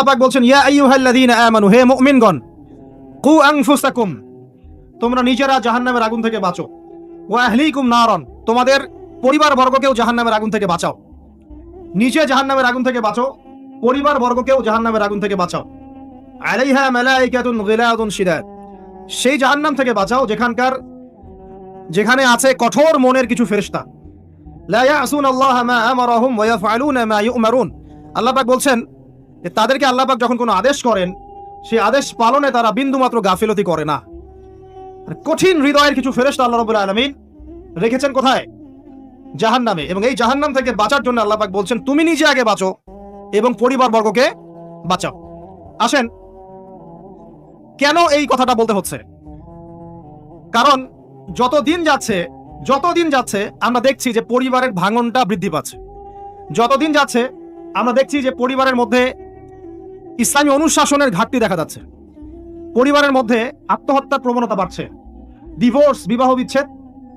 পাক বলছেন, ইয়া আইয়ুহাল্লাযীনা আমানু, হে মুমিনগণ, কু আনফুসাকুম, তোমরা নিজেরা জাহান্নামের আগুন থেকে বাঁচো, ওয়া আহলিকুম নারান, তোমাদের পরিবার বর্গকেও জাহান্নামের আগুন থেকে বাঁচাও। নিজে জাহান্নামের আগুন থেকে বাঁচো, পরিবার বর্গকেও জাহান্নামের আগুন থেকে বাঁচাও। আলাইহা মালাইকাতুন গিলাদুন শিদাদ, সেই জাহান্নাম থেকে বাঁচাও যেখানে আছে কঠোর মনের কিছু ফেরেশতা। লা ইয়াসুনাল্লাহা মা আমারাহুম ওয়া ইয়াফআলুনা মা ইউমারুন, আল্লাহ পাক বলছেন যে তাদেরকে আল্লাহ পাক যখন কোনো আদেশ করেন, সেই আদেশ পালনে তারা বিন্দুমাত্র গাফিলতি করে না। কঠিন হৃদয়ের কিছু ফেরেশতা আল্লাহ রাব্বুল আলামিন রেখেছেন কোথায়? জাহান্নামে। এবং এই জাহান্নাম থেকে বাঁচার জন্য আল্লাহ পাক বলছেন, তুমি নিজে আগে বাঁচো এবং পরিবার বর্গকে বাঁচাও। আসেন, কেন এই কথাটা বলতে হচ্ছে? কারণ যত দিন যাচ্ছে আমরা দেখছি যে পরিবারের ভাঙনটা বৃদ্ধি পাচ্ছে। যতদিন যাচ্ছে আমরা দেখছি যে পরিবারের মধ্যে ইসলামী অনুশাসনের ঘাটতি দেখা যাচ্ছে। পরিবারের মধ্যে আত্মহত্যার প্রবণতা বাড়ছে, ডিভোর্স, বিবাহ বিচ্ছেদ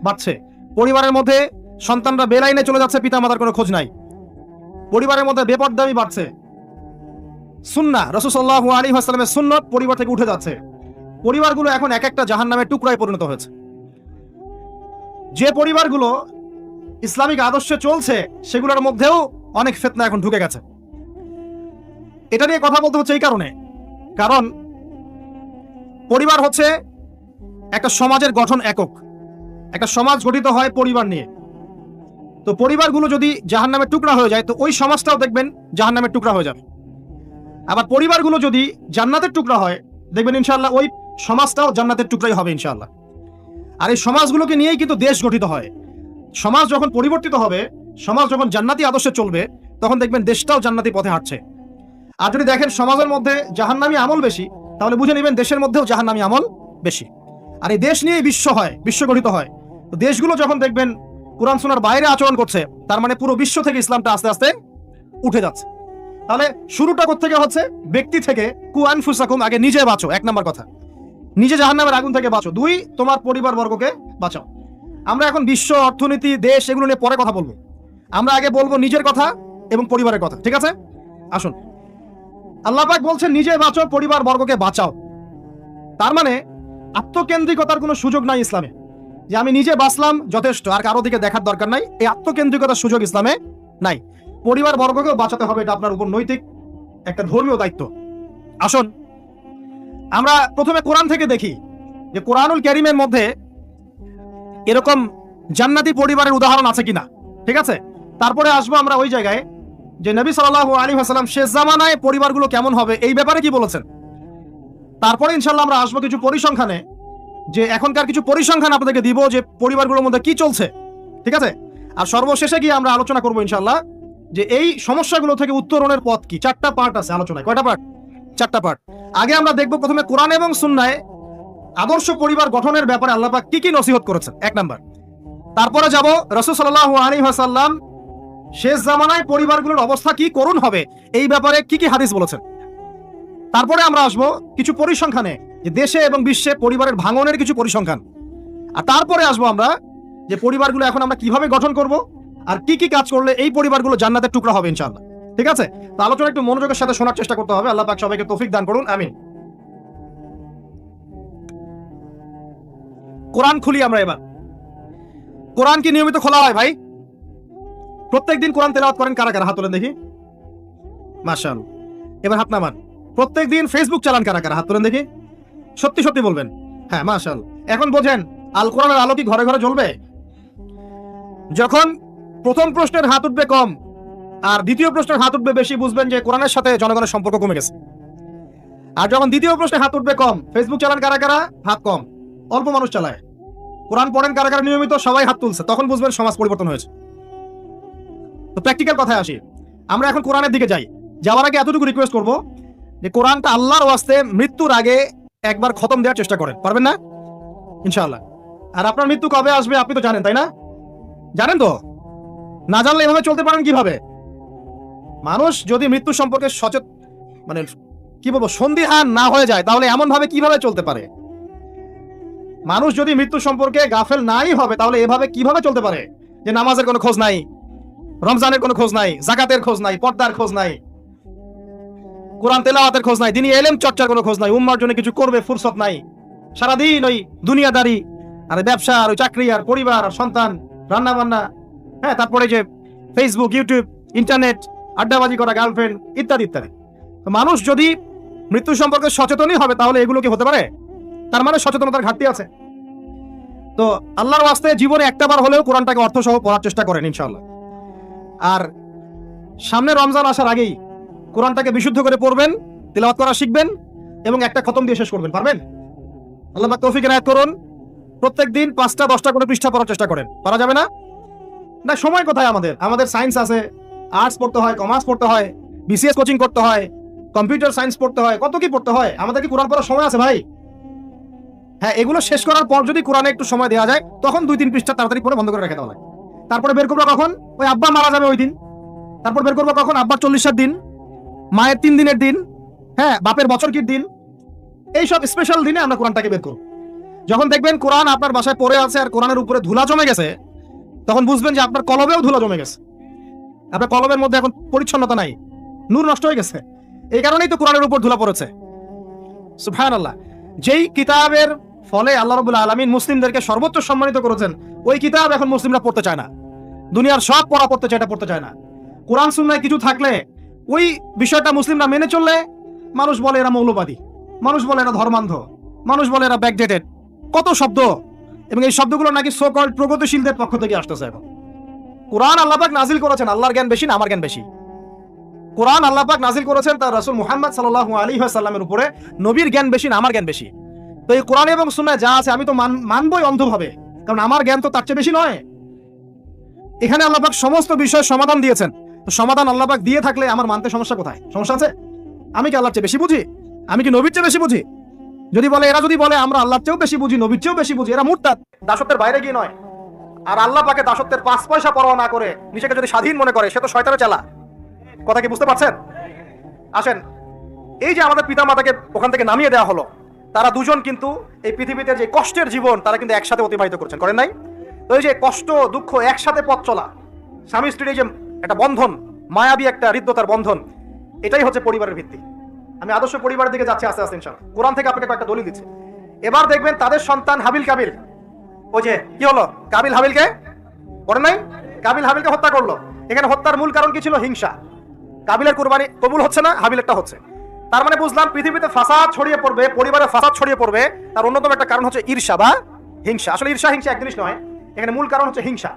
বাড়ছে। পরিবারের মধ্যে সন্তানরা বেলাইনে চলে যাচ্ছে, পিতামাতার কোনো খোঁজ নাই। পরিবারের মধ্যে বেপরদামি বাড়ছে। সুন্নাহ, রাসূল সাল্লাল্লাহু আলাইহি ওয়াসাল্লামের সুন্নাত পরিবার থেকে উঠে যাচ্ছে। পরিবারগুলো এখন এক একটা জাহান্নামের টুকরায় পরিণত হয়েছে। যে পরিবারগুলো ইসলামিক আদর্শে চলছে সেগুলোর মধ্যেও অনেক ফিতনা এখন ঢুকে গেছে। এটা নিয়ে কথা বলতে হচ্ছে এই কারণে, কারণ পরিবার হচ্ছে একটা সমাজের গঠন একক। একটা সমাজ গঠিত হয় পরিবার নিয়ে। তো পরিবারগুলো যদি জাহান্নামের টুকরা হয়ে যায়, তো ওই সমাজটাও দেখবেন জাহান্নামের টুকরা হয়ে যাবে। আবার পরিবারগুলো যদি জান্নাতের টুকরা হয়, দেখবেন ইনশাআল্লাহ ওই সমাজটাও জান্নাতের টুকরাই হবে ইনশাআল্লাহ। আর এই সমাজগুলোকে নিয়েই কিন্তু দেশ গঠিত হয়। সমাজ যখন পরিবর্তিত হবে, সমাজ যখন জান্নাতি আদর্শে চলবে, তখন দেখবেন দেশটাও জান্নাতি পথে হাঁটছে। আর যদি দেখেন সমাজের মধ্যে জাহান্নামী আমল বেশি, তাহলে বুঝে নেবেন দেশের মধ্যেও জাহান্নামী আমল বেশি। আর এই দেশ নিয়েই বিশ্ব গঠিত হয়। তো দেশগুলো যখন দেখবেন কুরআন সুন্নাহর বাইরে আচরণ করছে, তার মানে পুরো বিশ্ব থেকে ইসলামটা আস্তে আস্তে উঠে যাচ্ছে। তাহলে শুরুটা কোত্থেকে হচ্ছে? ব্যক্তি থেকে। কু আনফুসাকুম, আগে নিজে বাঁচো, এক নম্বর কথা। নিজে জাহান্নামের আগুন থেকে বাঁচো। 2, তোমার পরিবার বর্গকে বাঁচাও। আমরা এখন বিশ্ব অর্থনীতি, দেশ, এগুলো নিয়ে পরে কথা বলবো। আমরা আগে বলবো নিজের কথা এবং পরিবারের কথা, ঠিক আছে? আসুন, আল্লাহ পাক বলছেন নিজে বাঁচো, পরিবার বর্গকে বাঁচাও। তার মানে আত্মকেন্দ্রিকতার কোনো সুযোগ নাই ইসলামে, যে আমি নিজে বাঁচলাম যথেষ্ট, আর কারো দিকে দেখার দরকার নাই। এই আত্মকেন্দ্রিকতার সুযোগ ইসলামে নাই। পরিবার বর্গকেও বাঁচাতে হবে, এটা আপনার উপর নৈতিক একটা ধর্মীয় দায়িত্ব। আসুন, আমরা প্রথমে কোরআন থেকে দেখি যে কোরআনুল কারীমের মধ্যে এরকম জান্নাতি পরিবারের উদাহরণ আছে কিনা, ঠিক আছে? তারপরে আসবো আমরা ওই জায়গায় যে নবী সাল্লাল্লাহু আলাইহি ওয়াসাল্লাম শেষ জামানায় পরিবারগুলো কেমন হবে এই ব্যাপারে কি বলেছেন। তারপরে ইনশাআল্লাহ আমরা আসবো কিছু পরিসংখ্যানে, যে এখনকার কিছু পরিসংখ্যান আপনাদেরকে দিব যে পরিবারগুলোর মধ্যে কি চলছে, ঠিক আছে? আর সর্বশেষে গিয়ে আমরা আলোচনা করবো ইনশাআল্লাহ যে এই সমস্যাগুলো থেকে উত্তরণের পথ কি। 4টা পার্ট আছে আলোচনায়। কয়টা পার্ট? 4টা পার্ট। আগে আমরা দেখব প্রথমে কোরআন এবং সুন্নাহে আদর্শ পরিবার গঠনের ব্যাপারে আল্লাহ পাক কি কি নসিহত করেছেন, 1 নাম্বার। তারপরে যাব রাসূল সাল্লাল্লাহু আলাইহি ওয়াসাল্লাম শেষ জামানায় পরিবারগুলোর অবস্থা কি করুণ হবে এই ব্যাপারে কি কি হাদিস বলেছেন। তারপরে আমরা আসবো কিছু পরিসংখ্যানে, যে দেশে এবং বিশ্বে পরিবারের ভাঙনের কিছু পরিসংখ্যান। আর তারপরে আসবো আমরা যে পরিবারগুলো এখন আমরা কিভাবে গঠন করব আর কি কি কাজ করলে এই পরিবারগুলো জান্নাতের টুকরা হবে ইনশাআল্লাহ, ঠিক আছে? তো আলোচনা একটু মনোযোগের সাথে শোনার চেষ্টা করতে হবে। আল্লাহ পাক সবাইকে তৌফিক দান করুন, আমিন। কোরআন খুলি আমরা এবার। কোরআন কি নিয়মিত খোলা হয় ভাই? প্রত্যেকদিন কোরআন তেলাওয়াত করেন কারা কারা? হাত তোলেন দেখি। মাশাআল্লাহ। এবার হাত নামান। প্রত্যেকদিন ফেসবুক চালান কারা কারা? হাত তোলেন দেখি। সত্যি সত্যি বলবেন। হ্যাঁ, মাশাআল্লাহ। এখন বোঝেন আল কোরআনের আলো কি ঘরে ঘরে জ্বলবে? যখন প্রথম প্রশ্নের হাত উঠবে কম আর দ্বিতীয় প্রশ্নের হাত উঠবে বেশি, বুঝবেন যে কোরআনের সাথে জনগণের সম্পর্ক কমে গেছে। আর যখন দ্বিতীয় প্রশ্নে হাত উঠবে কম, ফেসবুক চালান কারা কারা? হাত কম, অল্প মানুষ চালায়। কোরআন পড়েন কারা কারা নিয়মিত? সবাই হাত তুলছে, তখন বুঝবেন সমাজ পরিবর্তন হয়েছে। তো প্র্যাকটিক্যাল কথায় আসি, আমরা এখন কোরআনের দিকে যাই। যাওয়ার আগে এতটুকু রিকোয়েস্ট করবো যে কোরআনটা আল্লাহর ওয়াস্তে মৃত্যুর আগে একবার খতম দেওয়ার চেষ্টা করেন। পারবেন না? ইনশাআল্লাহ। আর আপনার মৃত্যু কবে আসবে আপনি তো জানেন, তাই না? জানেন তো? না জানলে এভাবে চলতে পারেন কিভাবে? মানুষ যদি মৃত্যু সম্পর্কে মানে কি বলবো, সন্দিহান না হয়ে যায়, তাহলে এমন ভাবে কিভাবে চলতে পারে? মানুষ যদি মৃত্যু সম্পর্কে গাফেল নাই হবে, তাহলে এভাবে কিভাবে চলতে পারে যে নামাজের কোনো খোঁজ নাই, রমজানের কোনো খোঁজ নাই, যাকাতের খোঁজ নাই, পর্দার খোঁজ নাই? কোরআন তেলাওয়াতের খোঁজ নাই, দিনই এলেম চর্চার কোনো খোঁজ নাই, উম্মার জন্য কিছু করবে ফুরসত নাই, সারাদিন ওই দুনিয়াদারি আর ব্যবসা আর ওই চাকরি আর পরিবার আর সন্তান, রান্না বান্না, হ্যাঁ, তারপরে যে ফেসবুক, ইউটিউব, ইন্টারনেট, আড্ডাবাজি করা, গার্লফ্রেন্ড ইত্যাদি ইত্যাদি। মানুষ যদি মৃত্যু সম্পর্কে সচেতনই হবে তাহলে এগুলো কি হতে পারে? তার মানে সচেতনতার ঘাটতি আছে। তো আল্লাহর ওয়াস্তে জীবনে একটাবার হলেও কোরআনটাকে অর্থসহ পড়ার চেষ্টা করেন ইনশাআল্লাহ। আর সামনে রমজান আসার আগেই কোরআনটাকে বিশুদ্ধ করে পড়বেন, তিলাওয়াত করা শিখবেন এবং একটা খতম দিয়ে শেষ করবেন। পারবেন? আল্লাহ পাক তৌফিক এনায়েত করুন। প্রত্যেকদিন 5টা 10টা করে পৃষ্ঠা পড়ার চেষ্টা করেন। পারা যাবে না? না, সময় কোথায় আমাদের? আমাদের সায়েন্স আছে, আর্টস পড়তে হয়, কমার্স পড়তে হয়, বিসিএস কোচিং করতে হয়, কম্পিউটার সায়েন্স পড়তে হয়, কত কি পড়তে হয়। আমাদের কি কোরআন পড়ার সময় আছে ভাই? হ্যাঁ, এগুলো শেষ করার পর যদি কোরআনে একটু সময় দেওয়া যায় তখন 2-3 পৃষ্ঠা তাড়াতাড়ি পড়ে বন্ধ করে রেখে দেওয়া লাগে। তারপরে বের করবো কখন? ওই আব্বা মারা যাবে ওই দিন। তারপর বের করবো কখন? আব্বার 40-এর দিন, মায়ের 3 দিনের দিন, হ্যাঁ, বাপের বছরকির দিন। এইসব স্পেশাল দিনে আমরা কোরআনটাকে বের করব। যখন দেখবেন কোরআন আপনার বাসায় পড়ে আছে আর কোরআনের উপরে ধুলা জমে গেছে, তখন বুঝবেন যে আপনার কলবেও ধুলা জমে গেছে, আপনার কলবের মধ্যে এখন পরিচ্ছন্নতা নাই, নূর নষ্ট হয়ে গেছে। এই কারণেই তো কোরআনের উপর ধুলা পড়েছে। সুবহানাল্লাহ। যেই কিতাবের ফলে আল্লাহ রাব্বুল আলামিন মুসলিমদেরকে সর্বোচ্চ সম্মানিত করেছেন, ওই কিতাব এখন মুসলিমরা পড়তে চায় না। দুনিয়ার সব পড়া পড়তে চায়, এটা পড়তে চায় না। কোরআন সুন্নায় কিছু থাকলে ওই বিষয়টা মুসলিমরা মেনে চললে মানুষ বলে এরা মৌলবাদী, মানুষ বলে এরা ধর্মান্ধ, মানুষ বলে এরা ব্যাকডেটেড, কত শব্দ। এবং এই শব্দগুলো নাকি সো কল্ড প্রগতিশীলদের পক্ষ থেকে আসতেছে। এখন কোরআন আল্লাহ পাক নাজিল করেছেন, আল্লাহর জ্ঞান বেশি না আমার জ্ঞান বেশি? কোরআন আল্লাহ পাক নাজিল করেছেন তার রাসূল মুহাম্মদ সাল্লাল্লাহু আলাইহি ওয়াসাল্লামের উপরে, নবীর জ্ঞান বেশি না আমার জ্ঞান বেশি? তো এই কোরআন এবং সুন্নাহ যা আছে আমি তো মানবই অন্ধভাবে, কারণ আমার জ্ঞান তো তার চেয়ে বেশি নয়। এখানে আল্লাহ পাক সমস্ত বিষয়ের সমাধান দিয়েছেন। তো সমাধান আল্লাহ পাক দিয়ে থাকলে আমার মানতে সমস্যা কোথায়? সমস্যা আছে? আমি কি আল্লাহর চেয়ে বেশি বুঝি? আমি কি নবীর চেয়ে বেশি বুঝি? এরা যদি বলে আমরা আল্লাহর চেয়েও বেশি বুঝি, নবীর চেয়েও বেশি বুঝি, এরা মুরতাদ, দাসত্বের বাইরে গিয়ে নয়। আর আল্লাহ পাকে দাসত্বের 5 পয়সা পরোয়া না করে নিজেকে যদি স্বাধীন মনে করে, সে তো শয়তানের চালা। কথা কি বুঝতে পারছেন? আসেন, এই যে আমাদের পিতামাতাকে ওখান থেকে নামিয়ে দেওয়া হলো, তারা দুজন কিন্তু এই পৃথিবীতে যে কষ্টের জীবন তারা কিন্তু একসাথে অতিবাহিত করছেন, করেন নাই? তো এই যে কষ্ট দুঃখ একসাথে পথ চলা, স্বামী স্ত্রীর এই যে একটা বন্ধন, মায়াবী একটা হৃদ্যতার বন্ধন, এটাই হচ্ছে পরিবারের ভিত্তি। আমি আদর্শ পরিবারের দিকে যাচ্ছি আস্তে আস্তে ইনশাআল্লাহ। কোরআন থেকে আপনাকে কয়েকটা দলিল দিচ্ছে। এবার দেখবেন তাদের সন্তান হাবিল কাবিল, ওই যে কি হলো, কাবিল হাবিলকে করেন নাই? কাবিল হাবিলকে হত্যা করলো। এখানে হত্যার মূল কারণ কি ছিল? হিংসা। কাবিলের কুরবানি কবুল হচ্ছে না, হাবিলেরটা হচ্ছে। তার মানে বুঝলাম পৃথিবীতে ফাসাদ ছড়িয়ে পড়বে, পরিবারে ফাসাদ ছড়িয়ে পড়বে, তার অন্যতম একটা কারণ হচ্ছে ঈর্ষা বা হিংসা। আসলে ঈর্ষা হিংসা এক জিনিস নয়, এখানে মূল কারণ হচ্ছে হিংসা।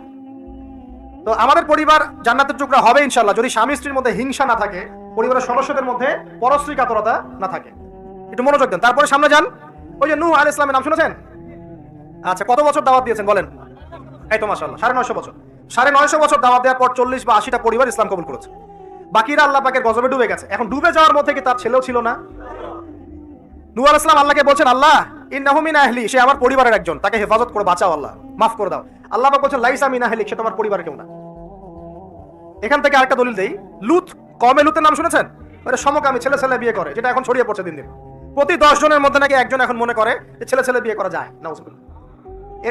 তো আমাদের পরিবার জান্নাতের টুকরা হবে ইনশাআল্লাহ যদি স্বামী স্ত্রীর মধ্যে হিংসা না থাকে, পরিবারের সদস্যদের মধ্যে পরশ্রী কাতরতা না থাকে। একটু মনোযোগ দেন, তারপরে সামনে যান। ওই যে নূহ আলাইহিস সালামের নাম শুনেছেন? আচ্ছা, কত বছর দাওয়াত দিয়েছেন বলেন? এই তো মাশাআল্লাহ 950 বছর। 950 বছর দাওয়াত দেওয়ার পর 40 বা 80টা পরিবার ইসলাম কবুল করেছে। বাকিরা আল্লাহ পাকের গজবে ডুবে গেছে। এখন ডুবে যাওয়ার মধ্যে কি তার ছেলেও ছিল না? নূহ আলাইহিস সালাম আল্লাহকে বলছেন, আল্লাহ ইন্নাহু মিন আহলি, সে আমার পরিবারের একজন, তাকে হেফাজত করে বাঁচাও, আল্লাহ মাফ করে দাও। আল্লাহ পাক বলছেন লাইসা মিন আহলি, সে তোমার পরিবারের কেউ না। এখান থেকে আরেকটা দলিল দেই, লুত, কওমে লুতের নাম শুনেছেন? ওরা সমকামী, ছেলে ছেলে বিয়ে করে, যেটা এখন ছড়িয়ে পড়ছে দিন দিন। প্রতি 10 জনের মধ্যে নাকি একজন এখন মনে করে যে ছেলে ছেলে বিয়ে করা যায়। নাউজুবিল্লাহ।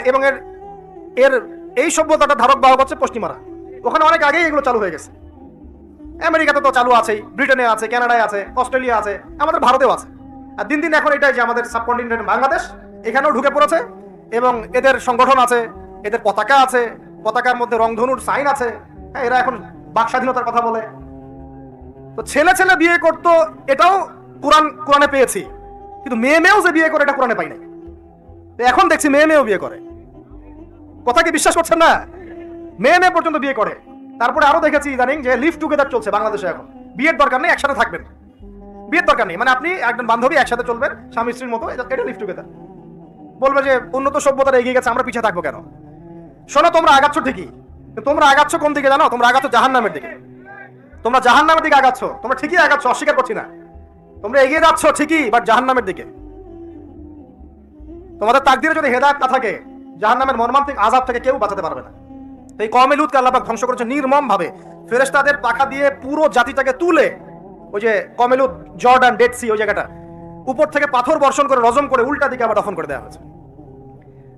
এবং এর এই সভ্যতাটা ধারক বাহক হচ্ছে পশ্চিমারা। ওখানে অনেক আগেই এগুলো চালু হয়ে গেছে। আমেরিকাতে তো চালু আছেই, ব্রিটেনে আছে, কানাডায় আছে, অস্ট্রেলিয়া আছে, আমাদের ভারতেও আছে। আর দিন দিন এখন এটাই যে আমাদের সাবকন্টিনেন্ট বাংলাদেশ, এখানেও ঢুকে পড়েছে। এবং এদের সংগঠন আছে, এদের পতাকা আছে, পতাকার মধ্যে রংধনুর সাইন আছে। হ্যাঁ, এরা এখন বাক স্বাধীনতার কথা বলে। তো ছেলে ছেলে বিয়ে করতো, এটাও কোরআনে পেয়েছি, কিন্তু মেয়ে মেয়েও যে বিয়ে করে এটা কোরআনে পাই নাই। এখন দেখছি মেয়ে মেয়েও বিয়ে করে। কথা কি বিশ্বাস করছেন না? মেয়ে মেয়ে পর্যন্ত বিয়ে করে। তারপরে আরো দেখেছি ইদানিং যে লিভ টুগেদার চলছে বাংলাদেশে। এখন বিয়ের দরকার নেই, একসাথে থাকবেন, বিয়ের দরকার নেই, মানে আপনি একজন বান্ধবী একসাথে চলবেন স্বামী স্ত্রীর মতো, এটা লিভ টুগেদার। বলবে যে উন্নত সভ্যতাটা এগিয়ে গেছে, আমরা পিছিয়ে থাকবো কেন? শোনো, তোমরা আগাচ্ছ ঠিকই, তোমরা আগাচ্ছ কোন দিকে জানো? তোমরা আগাচ্ছ জাহান্নামের দিকে। তোমরা জাহান্নামের দিকে আগাচ্ছ, তোমরা ঠিকই আগাচ্ছ, অস্বীকার করছি না। তোমরা এগিয়ে যাচ্ছ ঠিকই, বাট জাহান্নামের দিকে। তোমাদের তাকদীরে যদি হেদায়েত না থাকে, জাহান্নামের মর্মান্তিক আযাব থেকে কেউ বাঁচাতে পারবে না। তো এই কওমে লূতকে আল্লাহ পাক ধ্বংস করেছে নির্মম ভাবে। ফেরেশতাদের পাখা দিয়ে পুরো জাতিটাকে তুলে, ওই যে কওমে লূত, জর্ডান, ডেড সি, ওই জায়গাটা, উপর থেকে পাথর বর্ষণ করে রজম করে উল্টা দিকে আবার দফন করে দেওয়া হয়েছে।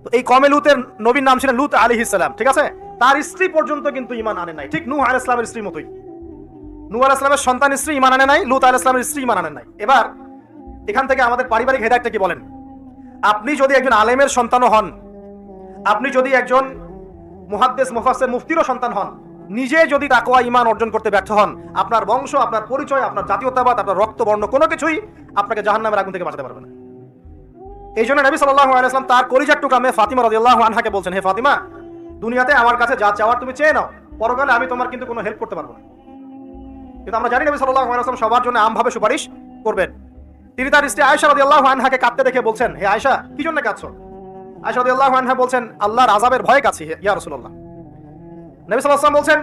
তো এই কওমে লূতের নবীর নাম ছিলেন লূত আলাইহিস সালাম, ঠিক আছে? তার স্ত্রী পর্যন্ত কিন্তু ঈমান আনে নাই, ঠিক নূহ আলাইহিস সালামের স্ত্রীর মতোই। নূহ আলাইহিস সালামের সন্তান স্ত্রী ঈমান আনে নাই, লূত আলাইহিস সালামের স্ত্রী ঈমান আনে নাই। এবার এখান থেকে আমাদের পারিবারিক হেদায়েতটা কি বলেন? আপনি যদি একজন আলেমের সন্তানও হন, আপনি যদি একজন মুহাদ্দিস মুফাসসির মুফতিরও সন্তান হন, নিজে যদি তাকওয়া ঈমান অর্জন করতে ব্যর্থ হন, আপনার বংশ, আপনার পরিচয়, আপনার জাতীয়তাবাদ, আপনার রক্ত বর্ণ কোনো কিছুই আপনাকে জাহান্নামের আগুন থেকে বাঁচাতে পারবে না। এই জন্য নবী সাল্লাল্লাহু আলাইহি ওয়াসাল্লাম তার কলিজার টুকরা মেয়ে ফাতিমা রাদিয়াল্লাহু আনহাকে বলছেন, হে ফাতিমা, দুনিয়াতে আমার কাছে যা চাওয়ার তুমি চেয়ে নাও, পরকালে আমি তোমার কিন্তু কোনো হেল্প করতে পারবো না। কিন্তু আমরা জানি নবী সাল্লাল্লাহু আলাইহি ওয়াসাল্লাম সবার জন্য আমভাবে সুপারিশ করবেন। তিনি তার স্ত্রী আয়েশা রাদিয়াল্লাহু আনহাকে কাঁদতে দেখে বলছেন, হে আয়েশা, কি জন্য কাঁদছো? আয়েশা রাদিয়াল্লাহু আনহা বলছেন, আল্লাহর আযাবের ভয়ে কাঁদছি ইয়া রাসূলুল্লাহ। নবী সাল্লাল্লাহু আলাইহি ওয়াসাল্লাম বলছেন,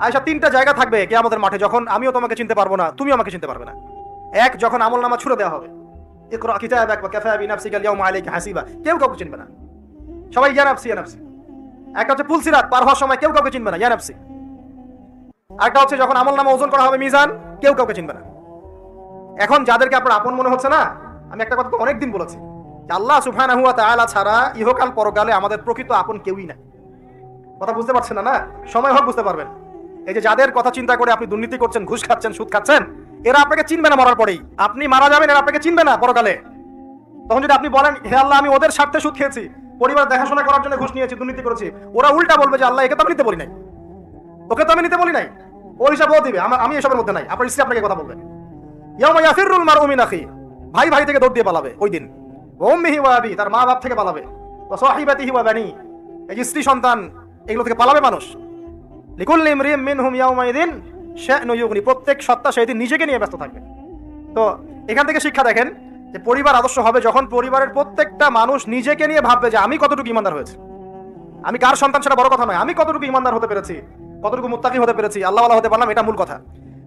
আয়েশা, তিনটা জায়গা থাকবে কিয়ামতের মাঠে যখন আমিও তোমাকে চিনতে পারবো না, তুমিও আমাকে চিনতে পারবে না। এক, যখন আমলনামা ছুড়ে দেওয়া হবে, ইকরা কিতাবাক ওয়া কাফা বিনাফসিকা আল-ইয়াওমা আলাইকা হাসিবা, কেউ কাউকে চিনবে না, সবাই ইয়া নাফসি ইয়া নাফসি। একটা হচ্ছে পুলসিরাত পার হওয়ার সময় কেউ কাউকে চিনবে না, ইয়া নাফসি। আরেকটা হচ্ছে যখন আমলনামা ওজন করা হবে মিজান, কেউ কাউকে চিনবে না। এখন যাদেরকে আপনার আপন মনে হচ্ছে না, আমি একটা কথা তো অনেকদিন বলেছি যে আল্লাহ সুবহানাহু ওয়া তাআলা ছাড়া ইহকাল পরকালে আমাদের প্রকৃত আপন কেউই নাই। কথা বুঝতে পারছেন না? না, সময় হোক বুঝতে পারবেন। এই যে যাদের কথা চিন্তা করে আপনি দুর্নীতি করছেন, ঘুষ খাচ্ছেন, সুদ খাচ্ছেন, এরা আপনাকে চিনবে না মরার পরেই। আপনি মারা যাবেন, এরা আপনাকে চিনবে না পরকালে। তখন যদি আপনি বলেন, হে আল্লাহ, আমি ওদের স্বার্থে সুদ খেয়েছি, পরিবার দেখাশোনা করার জন্য ঘুষ নিয়েছি, দুর্নীতি করেছি, ওরা উল্টা বলবে যে আল্লাহ, একে তো আমি নিতে বলি নাই, ওকে তো আমি নিতে বলি নাই, ওর হিসাব ও দিবে, আমি এসবের মধ্যে নাই। আপনার স্ত্রী আপনাকে কথা বলবে, ইয়াউমা ইয়াফিরুল মারউ মিন আখি, ভাই ভাই থেকে দৌড় দিয়ে পালাবে ওই দিন। ওয়া উম্মিহি ওয়া আবি, তার মা বাপ থেকে পালাবে। ওয়া সাহিবাতিহি ওয়া বানি, এই যে স্ত্রী সন্তান, এগুলো থেকে পালাবে মানুষ। লিকুল্লি ইমরিইম মিনহুম ইয়াউমাইযিন শা'নু ইউগনি, প্রত্যেক সত্তা সেই দিন নিজেকে নিয়ে ব্যস্ত থাকবে। তো এখান থেকে শিক্ষা দেখেন যে পরিবার আদর্শ হবে যখন পরিবারের প্রত্যেকটা মানুষ নিজেকে নিয়ে ভাববে যে আমি কতটুকু ইমানদার হয়েছি। আমি কার সন্তান সেটা বড় কথা নয়, আমি কতটুকু ইমানদার হতে পেরেছি, কতটুকু মুত্তাকি হতে পেরেছি, আল্লাহওয়ালা হতে পারলাম, এটা মূল কথা।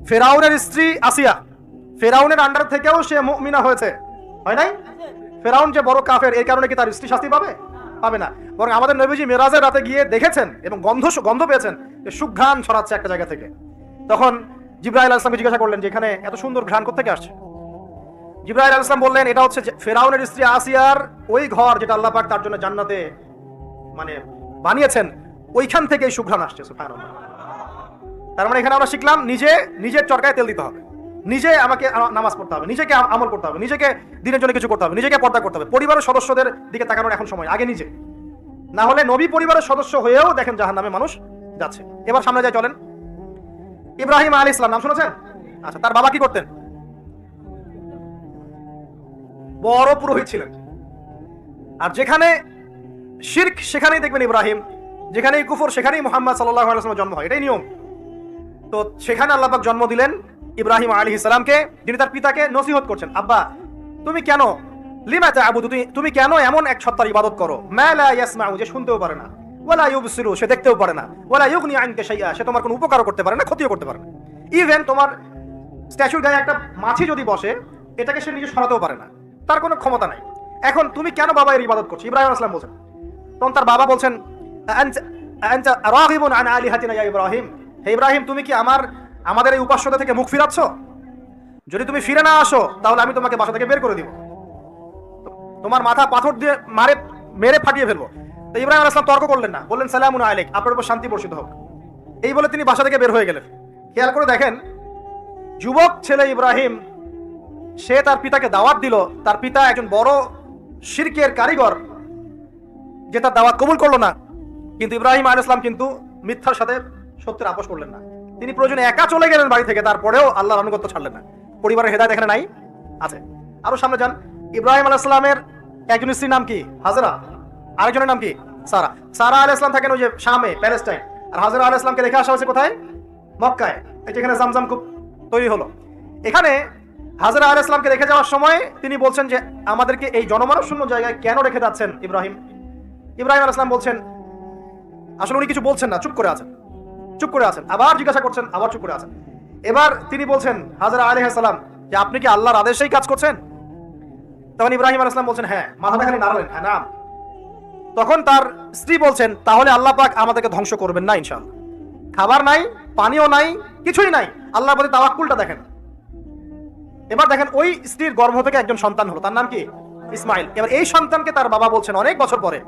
ফেরাউনের স্ত্রী আসিয়া, ফেরাউনের আন্ডার থেকেও সে মুমিনা হয়েছে, হয় নাই? ফেরাউন যে বড় কাফের, এই কারণে কি তার স্ত্রী শাস্তি পাবে? পাবে না। বরং আমাদের নবীজি মেরাজের রাতে গিয়ে দেখেছেন এবং গন্ধ পেয়েছেন যে সুঘ্রাণ ছড়াচ্ছে একটা জায়গা থেকে। তখন জিবরাইল আলাইহিস সালামকে জিজ্ঞাসা করলেন যে এখানে এত সুন্দর ঘ্রাণ কোত্থেকে আসছে? জিবরাইল আলাইহিস সালাম বললেন, এটা হচ্ছে ফেরাউনের স্ত্রী আসিয়ার ওই ঘর যেটা আল্লাহ পাক তার জন্য জান্নাতে মানে বানিয়েছেন, ওইখান থেকে এই সুঘ্রাণ আসছে। সুবহানাল্লাহ। তার মানে এখানে আমরা শিখলাম নিজের চরকায় তেল দিতে হবে, নিজে আমাকে নামাজ পড়তে হবে, নিজেকে আমল করতে হবে, নিজেকে দিনের জন্য কিছু করতে হবে, নিজেকে পর্দা করতে হবে। পরিবারের সদস্যদের দিকে তাকানোর এখন সময়, আগে নিজে। না হলে নবী পরিবারের সদস্য হয়েও দেখেন জাহান্নামে মানুষ যাচ্ছে। এবার সামনে যাই, চলেন। ইব্রাহিম আলাইহিস সালাম নাম শুনেছেন? আচ্ছা, তার বাবা কি করতেন? বড় পুরোহিত ছিলেন। আর যেখানে শিরক সেখানেই দেখবেন ইব্রাহিম, যেখানেই কুফর সেখানেই মুহাম্মদ সাল্লাল্লাহু আলাইহি ওয়াসাল্লামের জন্ম হয়, এটাই নিয়ম। তো সেখানে আল্লাহ পাক জন্ম দিলেন ইব্রাহিম আলাইহিস সালামকে, যিনি তার পিতাকে নসিহত করছেন, আব্বা তুমি কেন লিমা তা'বুদু, তুমি কেন এমন এক সত্তার ইবাদত করো, মা লা ইয়াসমাউ, যে শুনতেও পারে না, ওয়ালা ইউবসিরু, সে দেখতেও পারে না, ওয়ালা ইউগনি আনকা শাইআ, সে তোমার কোনো উপকারও করতে পারে না, ক্ষতিও করতে পারে না। ইভেন তোমার স্ট্যাচুর গায়ে একটা মাছি যদি বসে, এটাকে সে নিজে সরাতেও পারে না, তার কোনো ক্ষমতা নাই। এখন তুমি কেন বাবা এর ইবাদত করছো? ইব্রাহিম আলাইহিস সালাম বলছেন। তখন তার বাবা বলছেন, আনতা রাগিবুন আন আলিহাতিনা ইয়া ইব্রাহিম, হে ইব্রাহিম, তুমি কি আমাদের এই উপাস্যতা থেকে মুখ ফিরাচ্ছ? যদি তুমি ফিরে না আসো তাহলে আমি তোমাকে বাসা থেকে বের করে দিব, তোমার মাথা পাথর দিয়ে মেরে ফাটিয়ে ফেলবো। তো ইব্রাহিম আলাইহিস সালাম তর্ক করলেন না, বললেন সালামুন আলাইক, আপনার উপর শান্তি বর্ষিত হোক। এই বলে তিনি বাসা থেকে বের হয়ে গেলেন। খেয়াল করে দেখেন, যুবক ছেলে ইব্রাহিম, সে তার পিতাকে দাওয়াত দিল, তার পিতা একজন বড় শিরকের কারিগর, যে তার দাওয়াত কবুল করলো না। কিন্তু ইব্রাহিম আলাইহিস সালাম কিন্তু মিথ্যার সাথে সত্যের আপোষ করলেন না। তিনি প্রয়োজনে একা চলে গেলেন বাড়ি থেকে, তারপরেও আল্লাহর আনুগত্য ছাড়লেন না। পরিবারের হেদায়েত এখানে নাই, আছে। আরো সামনে যান, ইব্রাহিম আলাইহিস সালামের একজন স্ত্রীর নাম কি? হাজরা, আরেকজনের নাম কি? সারা। সারা আলাইহিস সালাম থাকেন ওই যে শামে, প্যালেস্টাইন, আর হাজরা আলাইহিস সালামকে রেখে আসা হয়েছে কোথায়? মক্কায়, এই যেখানে জামজাম কূপ তৈরি হলো। এখানে হাজরা আলাইহিস সালামকে রেখে যাওয়ার সময় তিনি বলছেন যে আমাদেরকে এই জনমানব শূন্য জায়গায় কেন রেখে যাচ্ছেন ইব্রাহিম? ইব্রাহিম আলাইহিস সালাম বলছেন, আসলে উনি কিছু বলছেন না, চুপ করে আছেন। আবার জিজ্ঞাসা করছেন, আবার চুপ করে আছেন। এবার তিনি বলছেন হাজরা আলাইহিস সালাম যে আপনি কি আল্লাহর আদেশেই কাজ করছেন? তখন ইব্রাহিম আলাইহিস সালাম বলছেন, হ্যাঁ। মাথাটা খালি নাড়ালেন, হ্যাঁ নাম। তখন তার স্ত্রী বলছেন, তাহলে আল্লাহ পাক আমাদেরকে ধ্বংস করবেন না ইনশাআল্লাহ। খাবার নাই, পানিও নাই, কিছুই নাই, আল্লাহর প্রতি তাওয়াক্কুলটা দেখেন। এবার দেখেন, ওই স্ত্রীর গর্ভ থেকে একজন সন্তান হলো, তার নাম কি? ইসমাইল। এবার এই সন্তানকে তার বাবা বলছেন অনেক বছর পরে,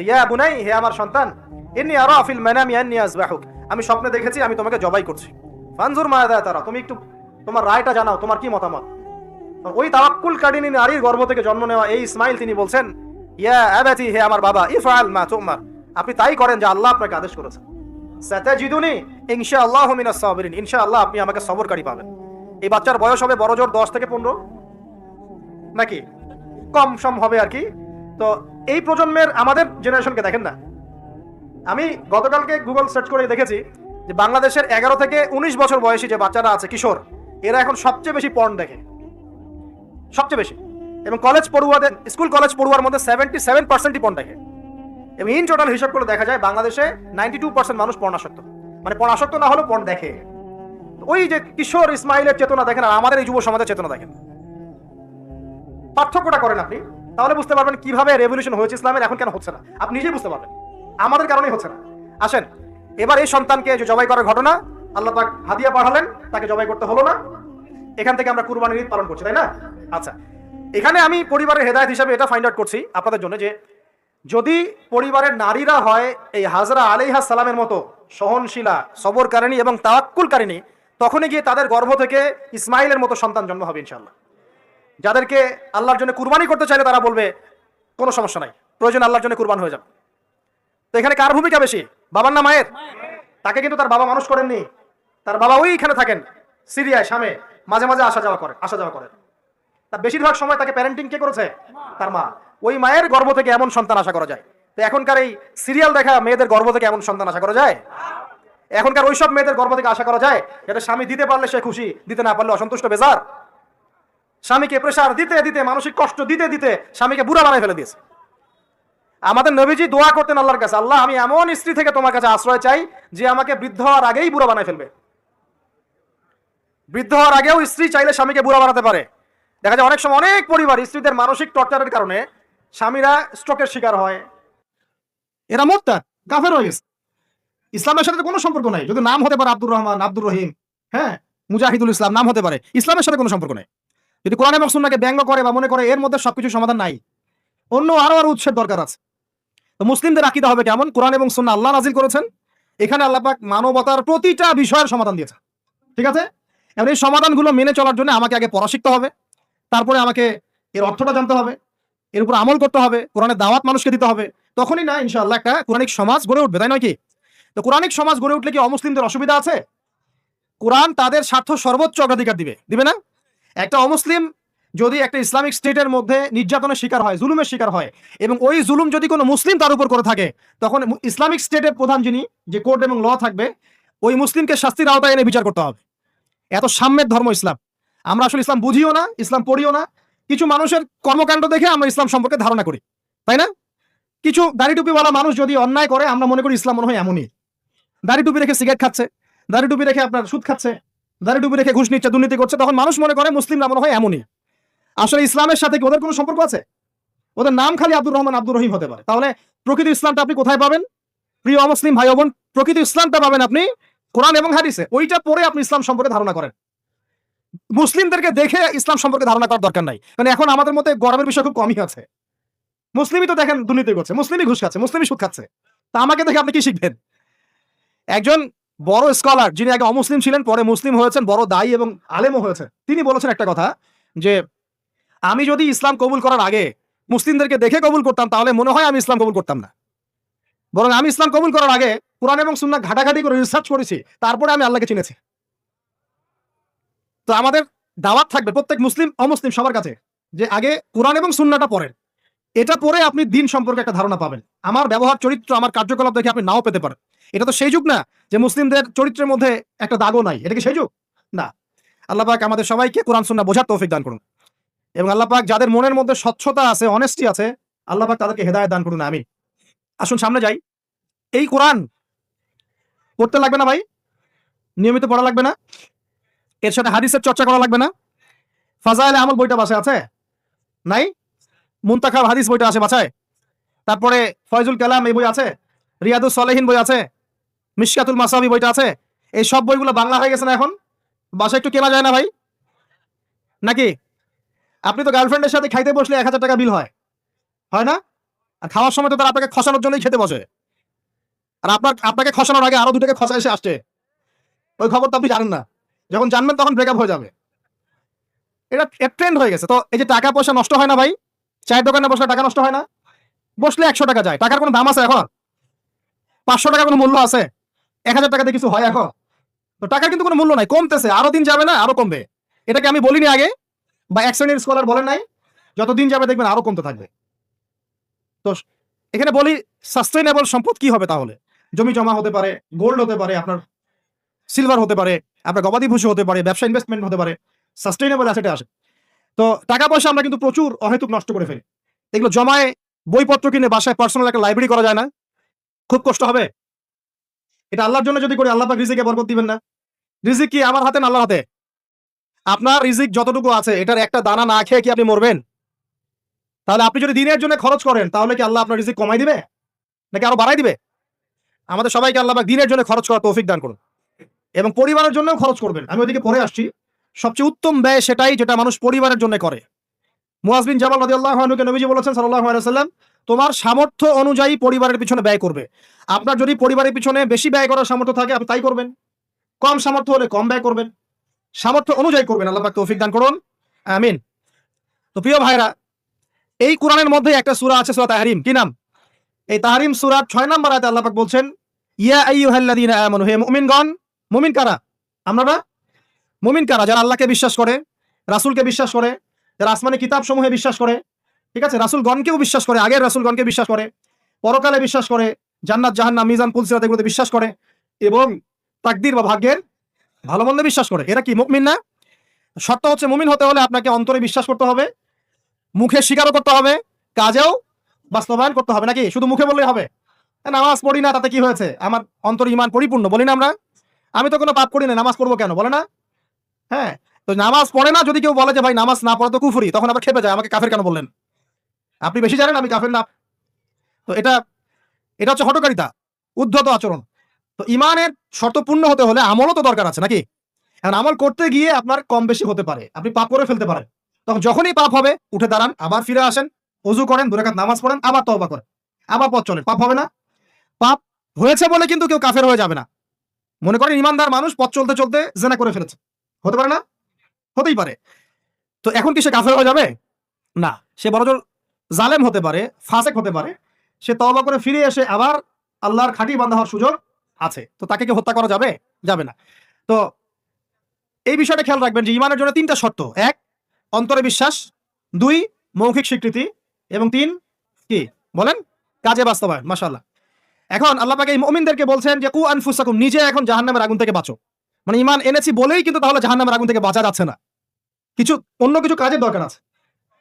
ইয়া বুনাই, হে আমার সন্তান, ইন্নী আরা ফিল মানামি আন্নী আযবাহুক, আমি স্বপ্নে দেখেছি আমি তোমাকে জবাই করছি। ফানজুর মায়াদা তারা, তুমি একটু তোমার রায়টা জানাও, তোমার কি মতামত। ওই তাওয়াক্কুলকারিনী নারীর গর্ভ থেকে জন্ম নেওয়া এই ইসমাইল তিনি বলছেন, ইয়া আবাতি, হে আমার বাবা, ইফআল মা তুমার, আপনি তাই করেন যা আল্লাহ আপনাকে আদেশ করেছেন। সাতাজিদুনি ইনশাআল্লাহু মিনাস সাবিরিন, ইনশাআল্লাহ আপনি আমাকে সবরকারী পাবেন। এই বাচ্চার বয়স হবে বড় জোর 10 থেকে 15, নাকি কম সম হবে আর কি। তো এই প্রজন্মের আমাদের জেনারেশনকে দেখেন না, আমি গতকালকে গুগল সার্চ করে দেখেছি যে বাংলাদেশের 11 থেকে 19 বছর বয়সী যে বাচ্চারা আছে, কিশোর, এরা এখন সবচেয়ে বেশি পর্ন দেখে, সবচেয়ে বেশি। এবং কলেজ পড়ুয়াদের, স্কুল কলেজ পড়ুয়ার মধ্যে 77%ই পর্ন দেখে। এবং ইন টোটাল হিসাব করে দেখা যায় বাংলাদেশে 92% মানুষ পর্নাসক্ত, মানে পর্নাসক্ত না হলেও পর্ন দেখে। ওই যে কিশোর ইসমাইলের চেতনা দেখেন আর আমাদের এই যুব সমাজের চেতনা দেখেন, পার্থক্যটা করেন আপনি, তাহলে বুঝতে পারবেন কিভাবে রেভলিউশন হয়েছে ইসলামের, এখন কেন হচ্ছে না আপনি নিজেই বুঝতে পারবেন। আমাদের কারণেই হচ্ছে না। আসেন এবার এই সন্তানকে যে জবাই করার ঘটনা, আল্লাহ পাক হাদিয়া পাঠালেন, তাকে জবাই করতে হলো না, এখান থেকে আমরা কুরবানির ঈদ পালন করছি, তাই না? আচ্ছা, এখানে আমি পরিবারের হেদায়েত হিসাবে এটা ফাইন্ড আউট করছি আপনাদের জন্য যে যদি পরিবারের নারীরা হয় এই হাজরা আলাইহা সালামের মতো সহনশীলা, সবরকারিণী এবং তাওয়াক্কুলকারিণী, তখনই গিয়ে তাদের গর্ভ থেকে ইসমাইলের মতো সন্তান জন্ম হবে ইনশাআল্লাহ। যাদেরকে আল্লাহর জন্য কুরবানি করতে চাইলে তারা বলবে কোনো সমস্যা নাই, প্রয়োজন আল্লাহর জন্য কুরবান হয়ে যাবে। তো এখানে কার ভূমিকা বেশি, বাবার না মায়ের? তাকে কিন্তু তার বাবা মানুষ করেননি, তার বাবা ওইখানে থাকেন সিরিয়ায়, শামে, মাঝে মাঝে আসা যাওয়া করেন। তার বেশিরভাগ সময় তাকে প্যারেন্টিং কে করেছে? তার মা। ওই মায়ের গর্ভ থেকে এমন সন্তান আশা করা যায়? তো এখনকার এই সিরিয়াল দেখা মেয়েদের গর্ভ থেকে এমন সন্তান আশা করা যায়? এখনকার ওইসব মেয়েদের গর্ভ থেকে আশা করা যায় এটা স্বামী দিতে পারলে সে খুশি, দিতে না পারলে অসন্তুষ্ট, বেজার? স্বামীকে প্রেসার দিতে দিতে, মানসিক কষ্ট দিতে দিতে স্বামীকে বুড়া বানায় ফেলে দিয়েছে। আমাদের নবীজি দোয়া করতেন আল্লাহর কাছে, আল্লাহ আমি এমন স্ত্রী থেকে তোমার কাছে আশ্রয় চাই যে আমাকে বৃদ্ধ হওয়ার আগেই বুড়া বানায় ফেলবে। বৃদ্ধ হওয়ার আগেও স্ত্রী চাইলে স্বামীকে বুড়া বানাতে পারে। দেখা যায় অনেক সময় অনেক পরিবার স্ত্রীদের মানসিক টর্চারের কারণে স্বামীরা স্ট্রোকের শিকার হয়, এরা মোরতাদ, কাফের হয়ে গেছে। ইসলামের সাথে কোনো সম্পর্ক নাই। যদি নাম হতে পারে আব্দুর রহমান, আব্দুর রহিম, হ্যাঁ, মুজাহিদুল ইসলাম নাম হতে পারে, ইসলামের সাথে কোনো সম্পর্ক নেই। যদি কোরআন এবং সুন্নাহকে ব্যঙ্গ করে বা মনে করে এর মধ্যে সবকিছু সমাধান নাই, অন্য আরো উৎসের দরকার আছে। তো মুসলিমদের আকীদা হবে কেমন? কোরআন এবং সুন্নাহ আল্লাহ নাজিল করেছেন, এখানে আল্লাহ পাক মানবতার প্রতিটা বিষয়ের সমাধান দিয়েছেন, ঠিক আছে? এবার এই সমাধানগুলো মেনে চলার জন্য আমাকে আগে পড়া শিখতে হবে, তারপরে আমাকে এর অর্থটা জানতে হবে, এর উপর আমল করতে হবে, কোরআনের দাওয়াত মানুষকে দিতে হবে, তখনই না ইনশাআল্লাহ একটা কোরআনিক সমাজ গড়ে উঠবে, তাই নয় কি? তো কোরআনিক সমাজ গড়ে উঠলে কি অমুসলিমদের অসুবিধা আছে? কোরআন তাদের স্বার্থ সর্বোচ্চ অগ্রাধিকার দিবে না? একটা অমুসলিম যদি একটা ইসলামিক স্টেটের মধ্যে নির্যাতনের শিকার হয়, জুলুমের শিকার হয়, এবং ওই জুলুম যদি কোনো মুসলিম তার উপর করে থাকে, তখন ইসলামিক স্টেটের প্রধান যিনি, যে কোর্ট এবং ল থাকবে, ওই মুসলিমকে শাস্তির আওতায় এনে বিচার করতে হবে। এত সাম্যের ধর্ম ইসলাম। আমরা আসলে ইসলাম বুঝিও না, ইসলাম পড়িও না। কিছু মানুষের কর্মকাণ্ড দেখে আমরা ইসলাম সম্পর্কে ধারণা করি, তাই না? কিছু দাড়ি টুপিওয়ালা মানুষ যদি অন্যায় করে, আমরা মনে করি ইসলাম মনে হয় এমনই। দাড়ি টুপি রেখে সিগারেট খাচ্ছে, দাড়ি টুপি রেখে আপনার সুদ খাচ্ছে, দাড়ি টুপি রেখে ঘুষ নিচ্ছে, দুর্নীতি করছে, তখন মানুষ মনে করে মুসলিমরা মনে হয় এমনই। আসলে ইসলামের সাথে কি ওদের কোনো সম্পর্ক আছে? ওদের নাম খালি আব্দুর রহমান, আব্দুর রহিম হতে পারে। তাহলে প্রকৃত ইসলামটা আপনি কোথায় পাবেন প্রিয় অমুসলিম ভাই বোন? প্রকৃত ইসলামটা পাবেন আপনি কোরআন এবং হাদিসে। ওইটা পড়ে আপনি ইসলাম সম্পর্কে ধারণা করেন। মুসলিমদেরকে দেখে ইসলাম সম্পর্কে ধারণা করার দরকার নাই। কারণ এখন আমাদের মধ্যে গরমের বিষয় খুব কমই আছে। মুসলিমই তো দেখেন দুর্নীতি করছে, মুসলিমই ঘুষ খাচ্ছে, মুসলিমই সুদ খাচ্ছে, তা আমাকে দেখে আপনি কি শিখবেন? একজন বড় স্কলার যিনি আগে অমুসলিম ছিলেন, পরে মুসলিম হয়েছেন, বড় দায়ী এবং আলেমও হয়েছে, তিনি বলেছেন একটা কথা যে আমি যদি ইসলাম কবুল করার আগে মুসলিমদেরকে দেখে কবুল করতাম, তাহলে মনে হয় আমি ইসলাম কবুল করতাম না। বরং আমি ইসলাম কবুল করার আগে কোরআন এবং সুন্নাহ ঘাটাঘাটি করে রিসার্চ করেছি, তারপরে আমি আল্লাহকে চিনেছি। তো আমাদের দাওয়াত থাকবে প্রত্যেক মুসলিম অমুসলিম সবার কাছে যে আগে কোরআন এবং সুন্নাহটা পড়েন। এটা পড়ে আপনি দিন সম্পর্কে একটা ধারণা পাবেন। আমার ব্যবহার, চরিত্র, আমার কার্যকলাপ দেখে আপনি নাও পেতে পারেন। এটা তো সেই যুগ না যে মুসলিমদের চরিত্রের মধ্যে একটা দাগও নাই, এটা কি সেই যুগ না? আল্লাহ পাক আমাদের সবাইকে কোরআন সুন্নাহ বোঝার তৌফিক দান করুন, এবং আল্লাহ পাক যাদের মনের মধ্যে স্বচ্ছতা আছে, অনেস্টি আছে, আল্লাহ পাক তাদেরকে হেদায়েত দান করুন, আমিন। আসুন সামনে যাই। এই কোরআন পড়তে লাগবে না ভাই, নিয়মিত পড়া লাগবে না, এর সাথে হাদিসের চর্চা করা লাগবে না? ফাজাইলে আমল বইটা বাসায় আছে নাই? মুনতাখাব হাদিস বইটা আছে বাসায়, তারপরে ফয়জুল কালাম এই বই আছে, রিয়াদুস সালেহিন বই আছে, মিশকাতুল মাসাবি বইটা আছে। এই সব বইগুলো বাংলা হয়ে গেছে না এখন? বাসায় একটু কেনা যায় না ভাই? নাকি আপনি তো গার্লফ্রেন্ডের সাথে খাইতে বসলে 1000 টাকা বিল হয় না? আর খাওয়ার সময় তো তারা আপনাকে খসানোর জন্যই খেতে বসে, আর আপনাকে খসানোর আগে আরো 2 টাকা খসা এসে আসছে। ওই খবর তো আপনি জানেন না, যখন জানবেন তখন ব্রেকআপ হয়ে যাবে। এটা ট্রেন্ড হয়ে গেছে। তো এই যে টাকা পয়সা নষ্ট হয় না ভাই, চায়ের দোকানে বসলে টাকা নষ্ট হয় না? বসলে 100 টাকা যায়, টাকার কোনো দাম আছে এখন? 500 টাকার কোনো মূল্য আছে? 1000 টাকাতে কিছু হয় এখন? তো টাকার কিন্তু কোনো মূল্য নাই, কমতেছে, আরো দিন যাবে না আরো কমবে। এটাকে আমি বলিনি আগে, বা এক শ্রেণীর স্কলার বলেন নাই, যত দিন যাবে দেখবেন আরো কমতে থাকবে। তো এখানে বলি সাস্টেইনেবল সম্পদ কি হবে তাহলে? জমি জমা হতে পারে, গোল্ড হতে পারে, আপনার সিলভার হতে পারে, আপনার গবাদি পশু হতে পারে, ব্যবসা ইনভেস্টমেন্ট হতে পারে, সাস্টেইনেবল অ্যাসেটে আসে। তো টাকা পয়সা আমরা কিন্তু প্রচুর অহেতুক নষ্ট করে ফেলি। এগুলো জমায় বইপত্র কিনে বাসায় পার্সোনাল একটা লাইব্রেরি করা যায় না? খুব কষ্ট হবে। এটা আল্লাহর জন্য যদি করি, আল্লাহ পাক রিজিকে বরকত দিবেন না? রিজিক কি আমার হাতে না আল্লাহর হাতে? আপনার রিজিক যতটুকু আছে এটার একটা দানা না খেয়ে কি আপনি মরবেন? তাহলে আপনি যদি দিনের জন্য খরচ করেন তাহলে কি আল্লাহ আপনার রিজিক কমাই দিবে নাকি আরো বাড়াই দিবে? আমাদের সবাইকে আল্লাহ পাক দিনের জন্য খরচ করার তৌফিক দান করুন, এবং পরিবারের জন্যও খরচ করবেন। আমি ওইদিকে পরে আসছি। সবচেয়ে উত্তম ব্যয় সেটাই যেটা মানুষ পরিবারের জন্য করে। মুয়াজ বিন জাবাল রাদিয়াল্লাহু আনহুকে নবীজি বলেছেন সাল্লাল্লাহু আলাইহি ওয়াসাল্লাম, তোমার সামর্থ্য অনুযায়ী পরিবারের পিছনে ব্যয় করবে। আপনার যদি পরিবারের পিছনে বেশি ব্যয় করার সামর্থ্য থাকে আপনি তাই করবেন, কম সামর্থ্য হলে কম ব্যয় করবেন, সামর্থ্য অনুযায়ী করবেন। আল্লাহ পাক তৌফিক দান করুন, আমিন। তো প্রিয় ভাইরা, এই কোরআনের মধ্যে একটা সূরা আছে, সূরা তাহরিম। কি নাম? এই তাহরিম সূরার 6 নম্বর আয়াতে আল্লাহ পাক বলছেন, ইয়া আইয়ুহাল্লাযীনা আমানু, হে মুমিনগণ। মুমিন কারা? আমরা না? মুমিন কারা? যারা আল্লাহকে বিশ্বাস করে, রাসূলকে বিশ্বাস করে, যারা আসমানি কিতাব সমূহে বিশ্বাস করে, ঠিক আছে, রাসূলগণকেও বিশ্বাস করে, আগের রাসূলগণকে বিশ্বাস করে, পরকালে বিশ্বাস করে, জান্নাত জাহান্নাম মিজান পুলসিরাত এগুলোতে বিশ্বাস করে, এবং তাকদীর বা ভাগ্যের ভালো মন্দে বিশ্বাস করে। এরা কি মুমিন না? শর্ত হচ্ছে মুমিন হতে হলে আপনাকে অন্তরে বিশ্বাস করতে হবে, মুখে স্বীকারও করতে হবে, কাজেও বাস্তবায়ন করতে হবে। নাকি শুধু মুখে বললেই হবে? নামাজ পড়ি না তাতে কি হয়েছে, আমার অন্তর ঈমান পরিপূর্ণ, বলি না আমরা? আমি তো কোনো পাপ করি না, নামাজ পড়বো কেন, বলে না? হ্যাঁ। তো নামাজ পড়ে না যদি কেউ বলে যে ভাই নামাজ না পড়া তো কুফরি, তখন আবার খেপে যায়, আমাকে কাফের কেন বললেন? আপনি বেশি জানেন, আমি কাফের না। তো এটা এটা হচ্ছে হঠকারিতা, উদ্ধত আচরণ। তো ঈমানের শর্ত পূর্ণ হতে হলে আমলও তো দরকার আছে, নাকি? এখন আমল করতে গিয়ে আপনার কম বেশি হতে পারে, আপনি পাপ করে ফেলতে পারেন। তখন যখনই পাপ হবে উঠে দাঁড়ান, আবার ফিরে আসেন, ওযু করেন, 2 রাকাত নামাজ পড়েন, আবার তওবা করেন, আবার পথ চলেন, পাপ হবে না? পাপ হয়েছে বলে কিন্তু কেউ কাফের হয়ে যাবে না। মনে করেন ইমানদার মানুষ পথ চলতে চলতে জিনা করে ফেলেছে, হতে পারে না? হতেই পারে। তো এখন কি সে কাফের হয়ে যাবে? না, সে বড়জোর জালেম হতে পারে, ফাসেক হতে পারে। সে তওবা করে ফিরে এসে আবার আল্লাহর খাঁটি বান্দা হওয়ার সুযোগ আছে। তো তাকে কি হত্যা করা যাবে? যাবে না। তো এই বিষয়টা খেয়াল রাখবেন যে ঈমানের জন্য 3টা শর্ত। 1, অন্তরে বিশ্বাস, 2, মৌখিক স্বীকৃতি, এবং 3 কি বলেন? কাজে বাস্তবায়ন। মাশাআল্লাহ। এখন আল্লাহ পাক এই মুমিনদেরকে বলছেন যে কু আনফুসাকুম, নিজে এখন জাহান্নামের আগুন থেকে বাঁচো। মানে ঈমান এনেছি বলেই কিন্তু তাহলে জাহান্নামের আগুন থেকে বাঁচা যাচ্ছে না। অন্য কিছু কাজের দরকার আছে,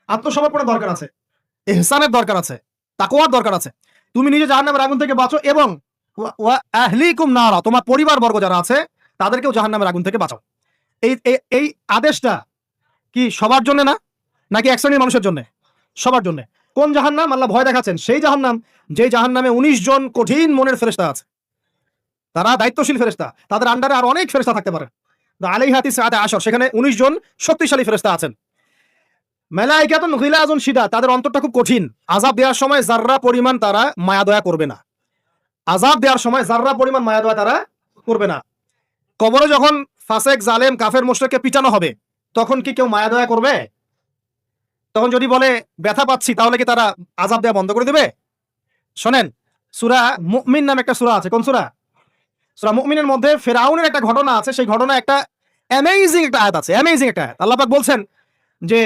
আত্মসমর্পণের দরকার আছে, ইহসানের দরকার আছে, তাকওয়ার দরকার আছে। তুমি নিজে জাহান্নামের আগুন থেকে বাঁচো, এবং ওয়া আহলিকুম নারা, তোমার পরিবার বর্গ যারা আছে তাদেরকেও জাহান্নামের আগুন থেকে বাঁচাও। এই এই এই আদেশটা কি সবার জন্য না, নাকি এক শ্রেণীর মানুষের জন্য? সবার জন্য। কোন জাহান্নাম? আল্লাহ ভয় দেখাচ্ছেন সেই জাহান্নাম, যে জাহান্নামে 19 জন কঠিন মনের ফেরেশতা আছে। তারা দায়িত্বশীল ফেরেশতা, তাদের আন্ডারে আর অনেক ফেরেশতা থাকতে পারে। আলাইহা তিসআতা আশর, সেখানে 19 জন শক্তিশালী ফেরেশতা আছেন। মালাইকাতুন গিলাজুন শিদাদ, তাদের অন্তরটা খুব কঠিন। আযাব দেওয়ার সময় যাররা পরিমাণ তারা মায়া দয়া করবে না। আযাব দেওয়ার সময় যাররা পরিমাণ মায়া দয়া তারা করবে না। কবরে যখন ফাসেক, জালেম, কাফের, মুশরিককে পিটানো হবে, তখন কি কেউ মায়া দয়া করবে? তখন যদি বলে ব্যথা পাচ্ছি, তাহলে কি তারা আযাব দেওয়া বন্ধ করে দেবে? শোনেন, সূরা মুমিন নামে একটা সূরা আছে। কোন সূরা? সূরা মুমিনের মধ্যে ফিরআউনের একটা ঘটনা আছে। সেই ঘটনা একটা অ্যামেজিং একটা আয়াত আছে, অ্যামেজিং একটা আয়াত। আল্লাহ পাক বলছেন যে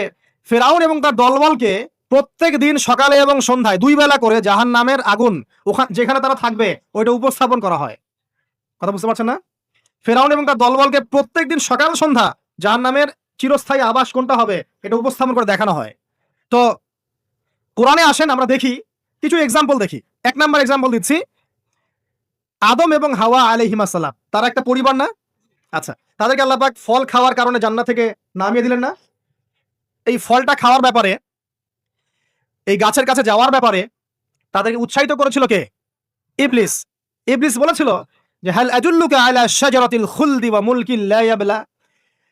ফিরআউন এবং তার দলবলকে প্রত্যেক দিন সকালে এবং সন্ধ্যায় 2 বেলা করে জাহান্নামের আগুন যেখানে তারা থাকবে ওইটা উপস্থাপন করা হয়। কথা বুঝতে পারছেন না? ফিরআউন এবং তার দলবলকে প্রত্যেকদিন সকাল সন্ধ্যা জাহান্নামের চিরস্থায়ী আবাস কোনটা হবে এটা উপস্থাপন করে দেখানো হয়। তো কোরআনে আসেন, আমরা দেখি কিছু এক্সাম্পল দেখি। 1 নাম্বার এক্সাম্পল দিচ্ছি, আদম এবং হাওয়া আলাইহিমুস সালাম, তারা একটা পরিবার না? আচ্ছা, তাদেরকে আল্লাহ পাক ফল খাওয়ার কারণে জান্নাত থেকে নামিয়ে দিলেন না? এই ফলটা খাওয়ার ব্যাপারে, এই গাছের কাছে যাওয়ার ব্যাপারে তাদেরকে উৎসাহিত করেছিল কে? ইবলিস। ইবলিস বলেছিল যে হাল আদুল্লুকা আলা শাজারাতিল খুলদি ওয়া মুলকিন লা ইয়াবলা,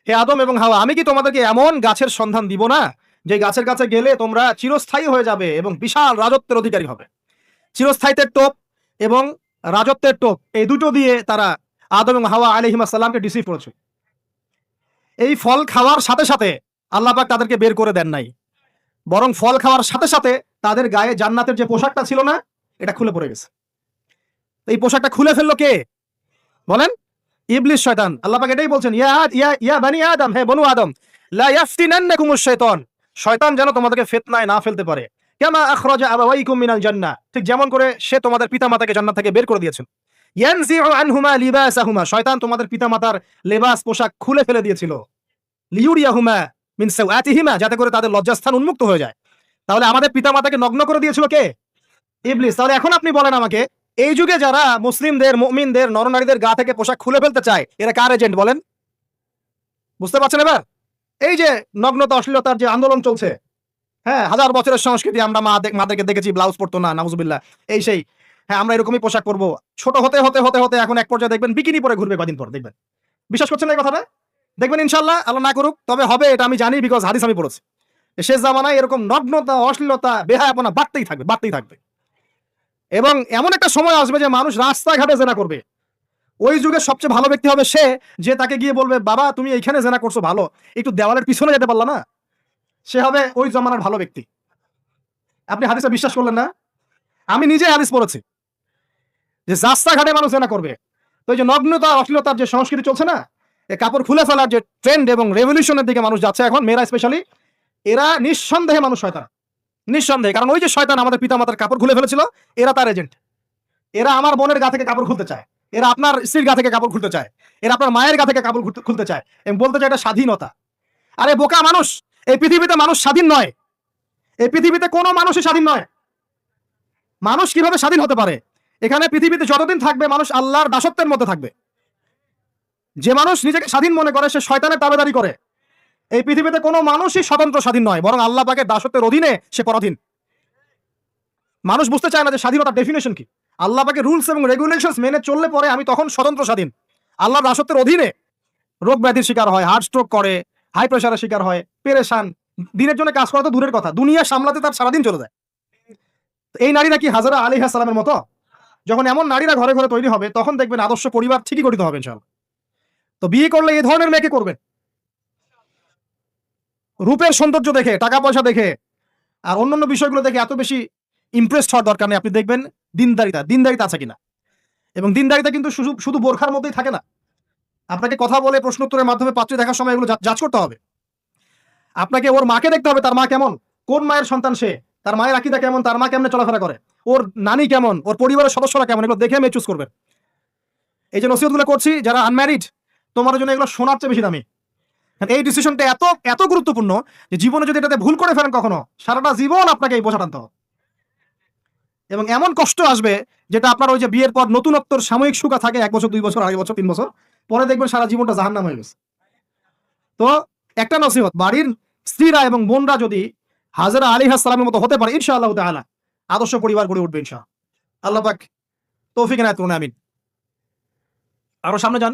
হে আদম এবং হাওয়া, আমি কি তোমাদেরকে এমন গাছের সন্ধান দিব না যে গাছের কাছে গেলে তোমরা চিরস্থায়ী হয়ে যাবে এবং বিশাল রাজত্বের অধিকারী হবে? চিরস্থায়িত্বের টোপ এবং রাজত্বের টোপ, এই দুটো দিয়ে তারা আদম এবং হাওয়া আলাইহিস সালামকে ডিসিভ করেছে। এই ফল খাওয়ার সাথে সাথে আল্লাহ পাক তাদেরকে বের করে দেন নাই, বরং ফল খাওয়ার সাথে সাথে তাদের গায়ে জান্নাতের যে পোশাকটা ছিল না, এটা খুলে পড়ে গেছে। এই পোশাকটা খুলে ফেললো কে বলেন? ইবলিস, শয়তান। আল্লাহ পাক এটাই বলছেন, ইয়া ইয়া ইয়া বানি আদম, হে বনু আদম, লা ইয়াফতিনান্নাকুমুশ শাইতান, শয়তান যেন তোমাদেরকে ফিতনায় না ফেলতে পারে। কামা আখরাজা আবাওয়াইকুম মিনাল জান্নাহ, ঠিক যেমন করে সে তোমাদের পিতামাতাকে জান্নাত থেকে বের করে দিয়েছিল। ইয়ানজিউ আনহুমা লিবাসাহুমা, শয়তান তোমাদের পিতামাতার লেবাস পোশাক খুলে ফেলে দিয়েছিল। লিউরিয়াহুমা মিন সাওআতিহিমা, যাতে করে তাদের লজ্জাস্থান উন্মুক্ত হয়ে যায়। তাহলে আমাদের পিতামাতাকে নগ্ন করে দিয়েছিল কে? ইবলিস। তাহলে এখন আপনি বলেন আমাকে, এই যুগে যারা মুসলিমদের, মুমিনদের, নরনারীদের গা থেকে পোশাক খুলে ফেলতে চায়, এরা কার এজেন্ট বলেন? বুঝতে পারছেন এবার? এই যে নগ্নতা অশ্লীলতার যে আন্দোলন চলছে, হ্যাঁ, হাজার বছরের সংস্কৃতি, আমরা মাদেরকে দেখেছি ব্লাউজ পরতো না, নাউজুবিল্লাহ, এই সেই, হ্যাঁ আমরা এরকমই পোশাক পরবো। ছোট হতে হতে হতে হতে এখন এক পর্যায়ে দেখবেন বিকিনি পরে ঘুরবে কদিন পর, দেখবেন। বিশ্বাস করছেন না এই কথাটা? দেখবেন ইনশাল্লাহ, আল্লাহ না করুক, তবে হবে, এটা আমি জানি, বিকজ হাদিস আমি পড়েছি। শেষ জামানায় এরকম নগ্নতা, অশ্লীলতা, বেহায়াপনা বাড়তেই থাকবে, বাড়তেই থাকবে। এবং এমন একটা সময় আসবে যে মানুষ রাস্তাঘাটে জেনা করবে। ওই যুগের সবচেয়ে ভালো ব্যক্তি হবে সে, যে তাকে গিয়ে বলবে, বাবা তুমি এইখানে জেনা করছো ভালো, একটু দেওয়ালের পিছনে যেতে পারলা না? সে হবে ওই জমানার ভালো ব্যক্তি। আপনি হাদিসে বিশ্বাস করলেন না? আমি নিজে হাদিস পড়েছি যে রাস্তাঘাটে মানুষ জেনা করবে। তো এই যে নগ্নতা, অশ্লীলতার যে সংস্কৃতি চলছে না, এই কাপড় খুলে ফেলার যে ট্রেন্ড এবং রেভলিউশনের দিকে মানুষ যাচ্ছে এখন, মেয়েরা স্পেশালি, এরা নিঃসন্দেহে মানুষ শয়তান, নিঃসন্দেহে। কারণ ওই যে শয়তান আমাদের পিতামাতার কাপড় খুলে ফেলেছিল, এরা তার এজেন্ট। এরা আমার বোনের গা থেকে কাপড় খুলতে চায়, এরা আপনার স্ত্রীর গা থেকে কাপড় খুলতে চায়, এরা আপনার মায়ের গা থেকে কাপড় খুলতে চায়, এবং বলতে চায় এটা স্বাধীনতা। আরে বোকা মানুষ, এই পৃথিবীতে মানুষ স্বাধীন নয়। এই পৃথিবীতে কোনো মানুষই স্বাধীন নয়। মানুষ কিভাবে স্বাধীন হতে পারে? এখানে পৃথিবীতে যতদিন থাকবে মানুষ আল্লাহর দাসত্বের মধ্যে থাকবে। যে মানুষ নিজেকে স্বাধীন মনে করে সে শয়তানের তাবেদারি করে। এই পৃথিবীতে কোনো মানুষই স্বতন্ত্র স্বাধীন নয়, বরং আল্লাহ পাকের দাসত্বের অধীনে সে পরাধীন। মানুষ বুঝতে চায় না যে স্বাধীনতার ডেফিনেশন কি। আল্লাহ পাকের রুলস এবং রেগুলেশনস মেনে চললে পরে আমি তখন স্বতন্ত্র স্বাধীন। আল্লাহর দাসত্বের অধীনে রোগ ব্যাধির শিকার হয়, হার্ট স্ট্রোক করে, হাই প্রেশারের শিকার হয়, পেরেশান, দিনের জন্য কাজ করা তো দূরের কথা, দুনিয়া সামলাতে তার সারাদিন চলে যায়। এই নারীরা কি হাজরা আলাইহিস সালামের মতো? যখন এমন নারীরা ঘরে ঘরে তৈরি হবে, তখন দেখবেন আদর্শ পরিবার ঠিকই গঠিত হবে ইনশাআল্লাহ। তো বিয়ে করলে এই ধরনের মেয়েকে করবেন, রূপের সৌন্দর্য দেখে, টাকা পয়সা দেখে, আর অন্যান্য বিষয়গুলো দেখে এত বেশি ইমপ্রেসড হওয়ার দরকার নেই। আপনি দেখবেন দিনদারিতা আছে কিনা। এবং দিনদারিতা কিন্তু শুধু বোরখার মধ্যেই থাকে না। আপনাকে কথা বলে প্রশ্ন উত্তরের মাধ্যমে পাত্রী দেখার সময় এগুলো যাচ করতে হবে। আপনাকে ওর মাকে দেখতে হবে, তার মা কেমন, কোন মায়ের সন্তান সে, তার মায়ের আকীদা কেমন, তার মা কেমনে চলাফেরা করে, ওর নানি কেমন, ওর পরিবারের সদস্যরা কেমন, এগুলো দেখে মেয়ে চুজ করবেন। এই যে নসিহতগুলো করছি, যারা আনম্যারিড, তোমার জন্য এগুলো শোনার চেয়ে বেশি দামি। এই ডিসিশনটা এত এত গুরুত্বপূর্ণ যে জীবনে যদি এটাতে ভুল করে ফেলেন কখনো, সারাটা জীবন আপনাকে এই বোঝা টানতে হবে। এবং এমন কষ্ট আসবে যেটা আপনার ওই যে বিয়ের পর নতুনত্বর সাময়িক সুখা থাকে 1 বছর, 2 বছর, 2.5 বছর, 3 বছর পরে দেখবেন সারা জীবনটা জাহান্নাম হয়ে গেছে। তো একটা নসিহত, বাড়ির স্ত্রীরা এবং বোনরা যদি হাজরা আলাইহিস সালামের মতো হতে পারে, ইনশাআল্লাহ তাআলা আদর্শ পরিবার গড়ে উঠবে ইনশাআল্লাহ। আল্লাহ পাক তৌফিক এনায়েত করুন, আমিন। আরো সামনে যান।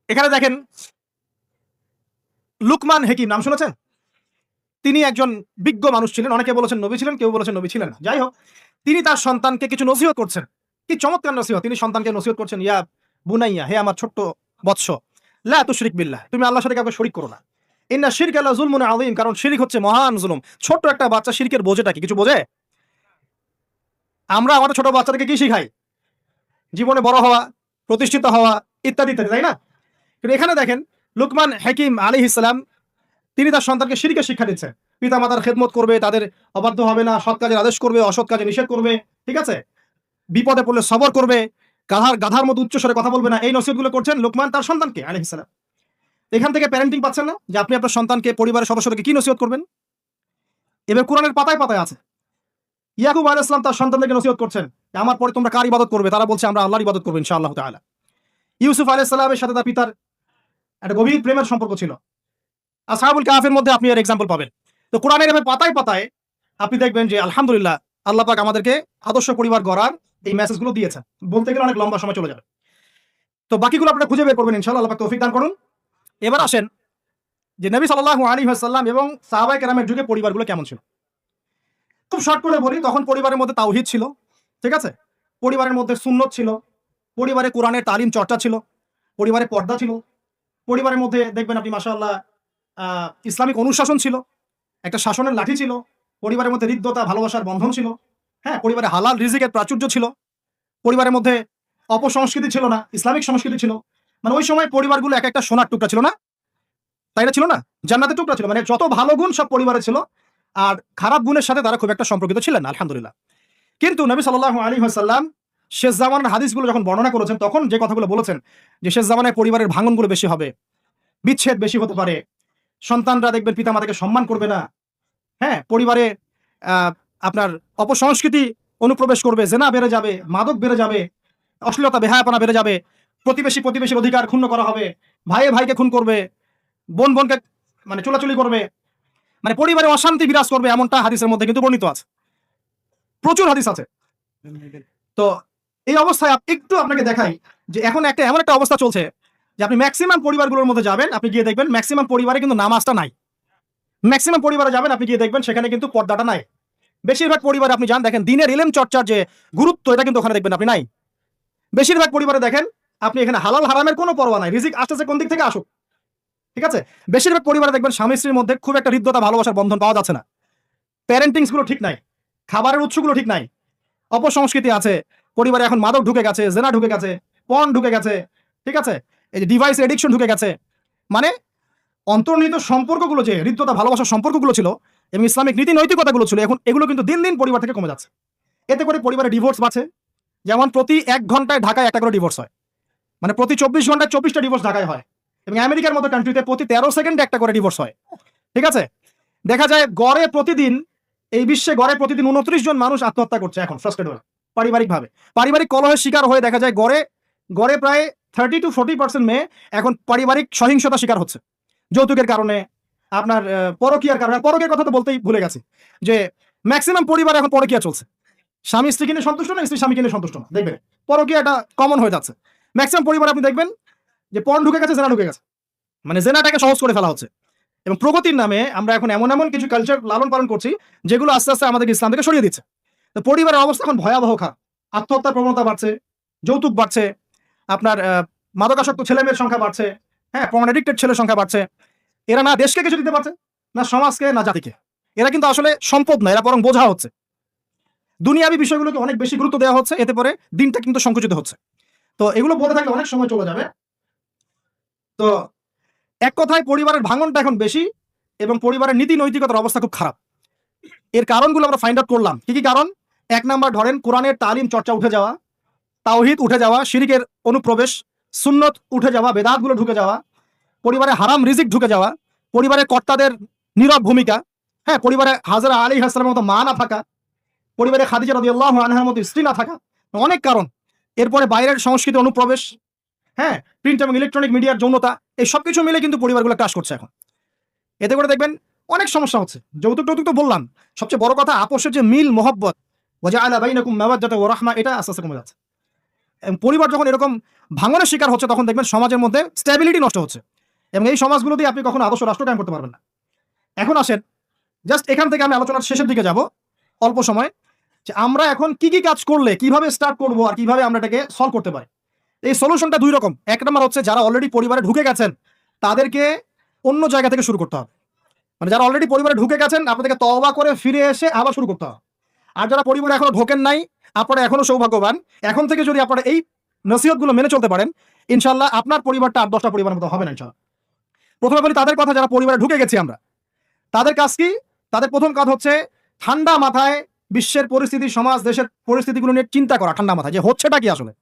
এখানে দেখেন, লুকমান হাকিম নাম শুনেছেন? তিনি একজন বিজ্ঞ মানুষ ছিলেন। অনেকে বলেছেন নবী ছিলেন, কেউ বলেছেন নবী ছিলেন না। যাই হোক, তিনি তার সন্তানকে কিছু নসিহত করছেন। কি চমৎকার নসিহত! তিনি সন্তানকে নসিহত করছেন, ইয়া বুনাইয়া, হে আমার ছোট্ট বৎস, লা তুশরিক বিল্লাহ, তুমি আল্লাহর সাথে কাউকে শরীক করো না। ইন্না শিরকা লা যুলমুন আযীম, কারণ শিরক হচ্ছে মহান জুলুম। ছোট্ট একটা বাচ্চা শিরকের বোঝাটা কি কিছু বোঝে? আমরা আমাদের ছোট বাচ্চাদেরকে কি শিখাই? জীবনে বড় হওয়া, প্রতিষ্ঠিত হওয়া, ইত্যাদি ইত্যাদি, তাই না? কিন্তু এখানে দেখেন, লুকমান হাকিম আলাইহিস সালাম তিনি তার সন্তানকে শিরকের শিক্ষা দিচ্ছেন। পিতামাতার খেদমত করবে, তাদের অবাধ্য হবে না, সৎ কাজের আদেশ করবে, অসৎ কাজে নিষেধ করবে, ঠিক আছে? বিপদে পড়লে সবর করবে, গাধার মতো উচ্চস্বরে কথা বলবে না। এই নসিহতগুলো করছেন লোকমান তার সন্তানকে আলাইহিস সালাম। এখান থেকে প্যারেন্টিং পাচ্ছেন না, যে আপনি আপনার সন্তানকে, পরিবারের সদস্যদেরকে কি নসিহত করবেন? এবার কোরআনের পাতায় পাতায় আছে। ইয়াকুব আলাইহিস সালাম তার সন্তানদেরকে নসিহত করছেন, আমার পরে তোমরা কার ইবাদত করবে? তারা বলছে আমরা আল্লাহর ইবাদত করব ইনশাআল্লাহ তাআলা। ইউসুফ আলাইহিস সালামের সাথে তার পিতার একটা গভীর প্রেমের সম্পর্ক ছিল। আসহাবুল কাহফের মধ্যে আপনি এর এক্সাম্পল পাবেন। তো কোরআনের এভাবে পাতায় পাতায় আপনি দেখবেন যে আলহামদুলিল্লাহ আল্লাহ পাক আমাদেরকে আদর্শ পরিবার গড়ার এই মেসেজগুলো দিয়েছেন। বলতে গেলে অনেক লম্বা সময় চলে যাবে, তো বাকিগুলো আপনারা খুঁজে বের করবেন ইনশাআল্লাহ। আল্লাহ পাক তৌফিক দান করুন। এবার আসেন যে নবী সাল্লাল্লাহু আলাইহি ওয়াসাল্লাম এবং সাহাবায়ে কেরামের যুগে পরিবারগুলো কেমন ছিল। খুব শর্ট করে বলি, তখন পরিবারের মধ্যে তাওহীদ ছিল, ঠিক আছে? পরিবারের মধ্যে সুন্নত ছিল, পরিবারে কোরআনের তালিম চর্চা ছিল, পরিবারে পর্দা ছিল, পরিবারের মধ্যে দেখবেন আপনি মাশাআল্লাহ ইসলামিক অনুশাসন ছিল, একটা শাসনের লাঠি ছিল, পরিবারের মধ্যে হৃদ্যতা ভালোবাসার বন্ধন ছিল, হ্যাঁ, পরিবারে হালাল রিজিকের প্রাচুর্য ছিল, পরিবারের মধ্যে অপসংস্কৃতি ছিল না, ইসলামিক সংস্কৃতি ছিল। মানে ওই সময় পরিবারগুলো এক একটা সোনার টুকরা ছিল না, তাই না? ছিল না, জান্নাতের টুকরা ছিল। মানে যত ভালো গুণ সব পরিবারে ছিল, আর খারাপ গুণের সাথে তারা খুব একটা সম্পর্কিত ছিলেন না, আলহামদুলিল্লাহ। কিন্তু নবী সাল্লাল্লাহু আলাইহি ওয়াসাল্লাম শেষ জামানার হাদিসগুলো যখন বর্ণনা করেছেন, তখন যে কথাগুলো বলেছেন যে শেষ জামানায় পরিবারের ভাঙনগুলো বেশি হবে, বিচ্ছেদ বেশি হতে পারে, সন্তানরা দেখবেন পিতামাতাকে সম্মান করবে না, হ্যাঁ, পরিবারে আপনার অপসংস্কৃতি অনুপ্রবেশ করবে, জেনা বেড়ে যাবে, মাদক বেড়ে যাবে, অশ্লীলতা বেহায়াপনা বেড়ে যাবে, প্রতিবেশীর অধিকার ক্ষুণ্ণ করা হবে, ভাইয়ে ভাইকে খুন করবে, বোন বোনকে মানে চুলাচুলি করবে, মানে পরিবারে অশান্তি বিরাজ করবে, এমনটা হাদিসের মধ্যে কিন্তু বর্ণিত আছে, প্রচুর হাদিস আছে। তো এই অবস্থায় একটু আপনাকে দেখাই যে এখন এমন একটা অবস্থা চলছে যে আপনি ম্যাক্সিমাম পরিবারগুলোর মধ্যে যাবেন, আপনি গিয়ে দেখবেন ম্যাক্সিমাম পরিবারে কিন্তু নামাজটা নাই। ম্যাক্সিমাম পরিবারে যাবেন, আপনি গিয়ে দেখবেন সেখানে কিন্তু পর্দাটা নাই। বেশিরভাগ পরিবারে আপনি যান, দেখেন দিনের ইলম চর্চার যে গুরুত্ব, এটা কিন্তু ওখানে দেখবেন আপনি নাই। বেশিরভাগ পরিবারে দেখেন আপনি এখানে হালাল হারামের কোনো পরোয়া নাই, রিজিক আসতেছে কোন দিক থেকে আসুক, ঠিক আছে? বেশিরভাগ পরিবারে দেখবেন স্বামী স্ত্রীর মধ্যে খুব একটা হৃদ্যতা ভালোবাসার বন্ধন পাওয়া যাচ্ছে না, প্যারেন্টিংস গুলো ঠিক নাই, খাবারের উৎসগুলো ঠিক নাই, অপসংস্কৃতি আছে, পরিবারে এখন মাদক ঢুকে গেছে, জেনা ঢুকে গেছে, পর্ন ঢুকে গেছে, ঠিক আছে, এই যে ডিভাইস এডিকশন ঢুকে গেছে। মানে অন্তর্নিহিত সম্পর্কগুলো, যে হৃদ্যতা ভালোবাসার সম্পর্কগুলো ছিল এবং ইসলামিক নীতি নৈতিকতাগুলো ছিল, এখন এগুলো কিন্তু দিন দিন পরিবার থেকে কমে যাচ্ছে। এতে করে পরিবারে ডিভোর্স বাড়ছে। যেমন প্রতি 1 ঘন্টায় ঢাকায় একটা করে ডিভোর্স হয়, মানে প্রতি 24 ঘন্টায় 24টা ডিভোর্স ঢাকায় হয়, এবং আমেরিকার মতো কান্ট্রিতে প্রতি 13 সেকেন্ডে একটা করে ডিভোর্স হয়, ঠিক আছে? দেখা যায় গড়ে প্রতিদিন, এই বিশ্বে গড়ে প্রতিদিন 29 জন মানুষ আত্মহত্যা করছে এখন ফ্রাস্ট্রেট হয়ে, পারিবারিক কলহের শিকার হয়ে। দেখা যায় গড়ে প্রায় 30 to 40% মেয়ে এখন পারিবারিক সহিংসতা শিকার হচ্ছে, যৌতুকের কারণে, আপনার পরকীয়ার কারণে। পরকীয়ার কথা তো বলতেই ভুলে গেছি যে ম্যাক্সিমাম পরিবার এখন পরকীয়া চলছে, স্বামী স্ত্রীকে নিয়ে সন্তুষ্ট না, স্ত্রী স্বামীকে নিয়ে সন্তুষ্ট না, দেখবেন পরকীয়া এটা কমন হয়ে যাচ্ছে। ম্যাক্সিমাম পরিবার আপনি দেখবেন যে পর্ন ঢুকে গেছে, জেনা ঢুকে গেছে, মানে জেনাটাকে সহজ করে ফেলা হচ্ছে। এবং প্রগতির নামে আমরা এখন এমন কিছু কালচার লালন পালন করছি যেগুলো আস্তে আস্তে আমাদেরকে ইসলাম থেকে সরিয়ে দিচ্ছে। তো পরিবারের অবস্থা এখন ভয়াবহ খারাপ, আত্মহত্যার প্রবণতা বাড়ছে, যৌতুক বাড়ছে, আপনার মাদকাসক্ত ছেলে মেয়ের সংখ্যা বাড়ছে, হ্যাঁ, পর্ন এডিক্টেড ছেলের সংখ্যা বাড়ছে। এরা না দেশকে কিছু দিতে পারছে, না সমাজকে, না জাতিকে। এরা কিন্তু আসলে সম্পদ না, এরা বরং বোঝা হচ্ছে। দুনিয়াবী বিষয়গুলোকে অনেক বেশি গুরুত্ব দেওয়া হচ্ছে, এতে করে দিনটা কিন্তু সংকুচিত হচ্ছে। তো এগুলো বলতে থাকলে অনেক সময় চলে যাবে। তো এক কথায় পরিবারের ভাঙনটা এখন বেশি, এবং পরিবারের নীতি নৈতিকতার অবস্থা খুব খারাপ। এর কারণগুলো আমরা ফাইন্ড আউট করলাম। কি কি কারণ? 1 নাম্বার ধরেন কোরআনের তালিম চর্চা উঠে যাওয়া, তাওহীদ উঠে যাওয়া, শিরকের অনুপ্রবেশ, সুন্নত উঠে যাওয়া, বেদাতগুলো ঢুকে যাওয়া, পরিবারে হারাম রিজিক ঢুকে যাওয়া, পরিবারের কর্তাদের নীরব ভূমিকা, হ্যাঁ, পরিবারে হাজরা আলাইহিস সালামের মতো মা না থাকা, পরিবারে খাদিজা রাদিয়াল্লাহু আনহার মতো স্ত্রী না থাকা, অনেক কারণ। এরপরে বাইরের সংস্কৃতি অনুপ্রবেশ, হ্যাঁ, প্রিন্ট এবং ইলেকট্রনিক মিডিয়ার যৌনতা, এই সবকিছু মিলে কিন্তু পরিবারগুলো ক্রাশ করছে এখন। এতে করে দেখবেন অনেক সমস্যা হচ্ছে। যৌতুক তো বললাম, সবচেয়ে বড় কথা আপোষের যে মিল মহব্বত, ওয়াজআলা বাইনাকুম মাওয়াদ্দাতা ওয়া রাহমা, এটা আস্তে আস্তে কমে যাচ্ছে। এবং পরিবার যখন এরকম ভাঙনের শিকার হচ্ছে, তখন দেখবেন সমাজের মধ্যে স্ট্যাবিলিটি নষ্ট হচ্ছে, এবং এই সমাজগুলো দিয়ে আপনি কখনো আদর্শ রাষ্ট্র কায়েম করতে পারবেন না। এখন আসেন, জাস্ট এখান থেকে আমি আলোচনার শেষের দিকে যাব অল্প সময়, যে আমরা এখন কি কি কাজ করলে কিভাবে স্টার্ট করবো আর কিভাবে আমরা এটাকে সলভ করতে পারি। এই সলিউশনটা 2 রকম। 1 নম্বর হচ্ছে যারা অলরেডি পরিবারে ঢুকে গেছেন তাদেরকে অন্য জায়গা থেকে শুরু করতে হবে। মানে যারা অলরেডি পরিবারে ঢুকে গেছেন, আপনাদেরকে তওবা করে ফিরে এসে আবার শুরু করতে হবে। আর যারা পরিবারে এখনো ঢোকেন নাই, আপনারা এখনো সৌভাগ্যবান। এখন থেকে যদি আপনারা এই নসিহতগুলো মেনে চলতে পারেন, ইনশাআল্লাহ আপনার পরিবারটা 8-10টা পরিবারের মতো হবে না ইনশাআল্লাহ। প্রথমে বলি তাদের কথা, যারা পরিবারে ঢুকে গেছি আমরা, তাদের কাজ কি? তাদের প্রথম কাজ হচ্ছে ঠান্ডা মাথায় বিশ্বের পরিস্থিতি, সমাজ দেশের পরিস্থিতিগুলো নিয়ে চিন্তা করা, ঠান্ডা মাথায়, যে হচ্ছেটা কি আসলে।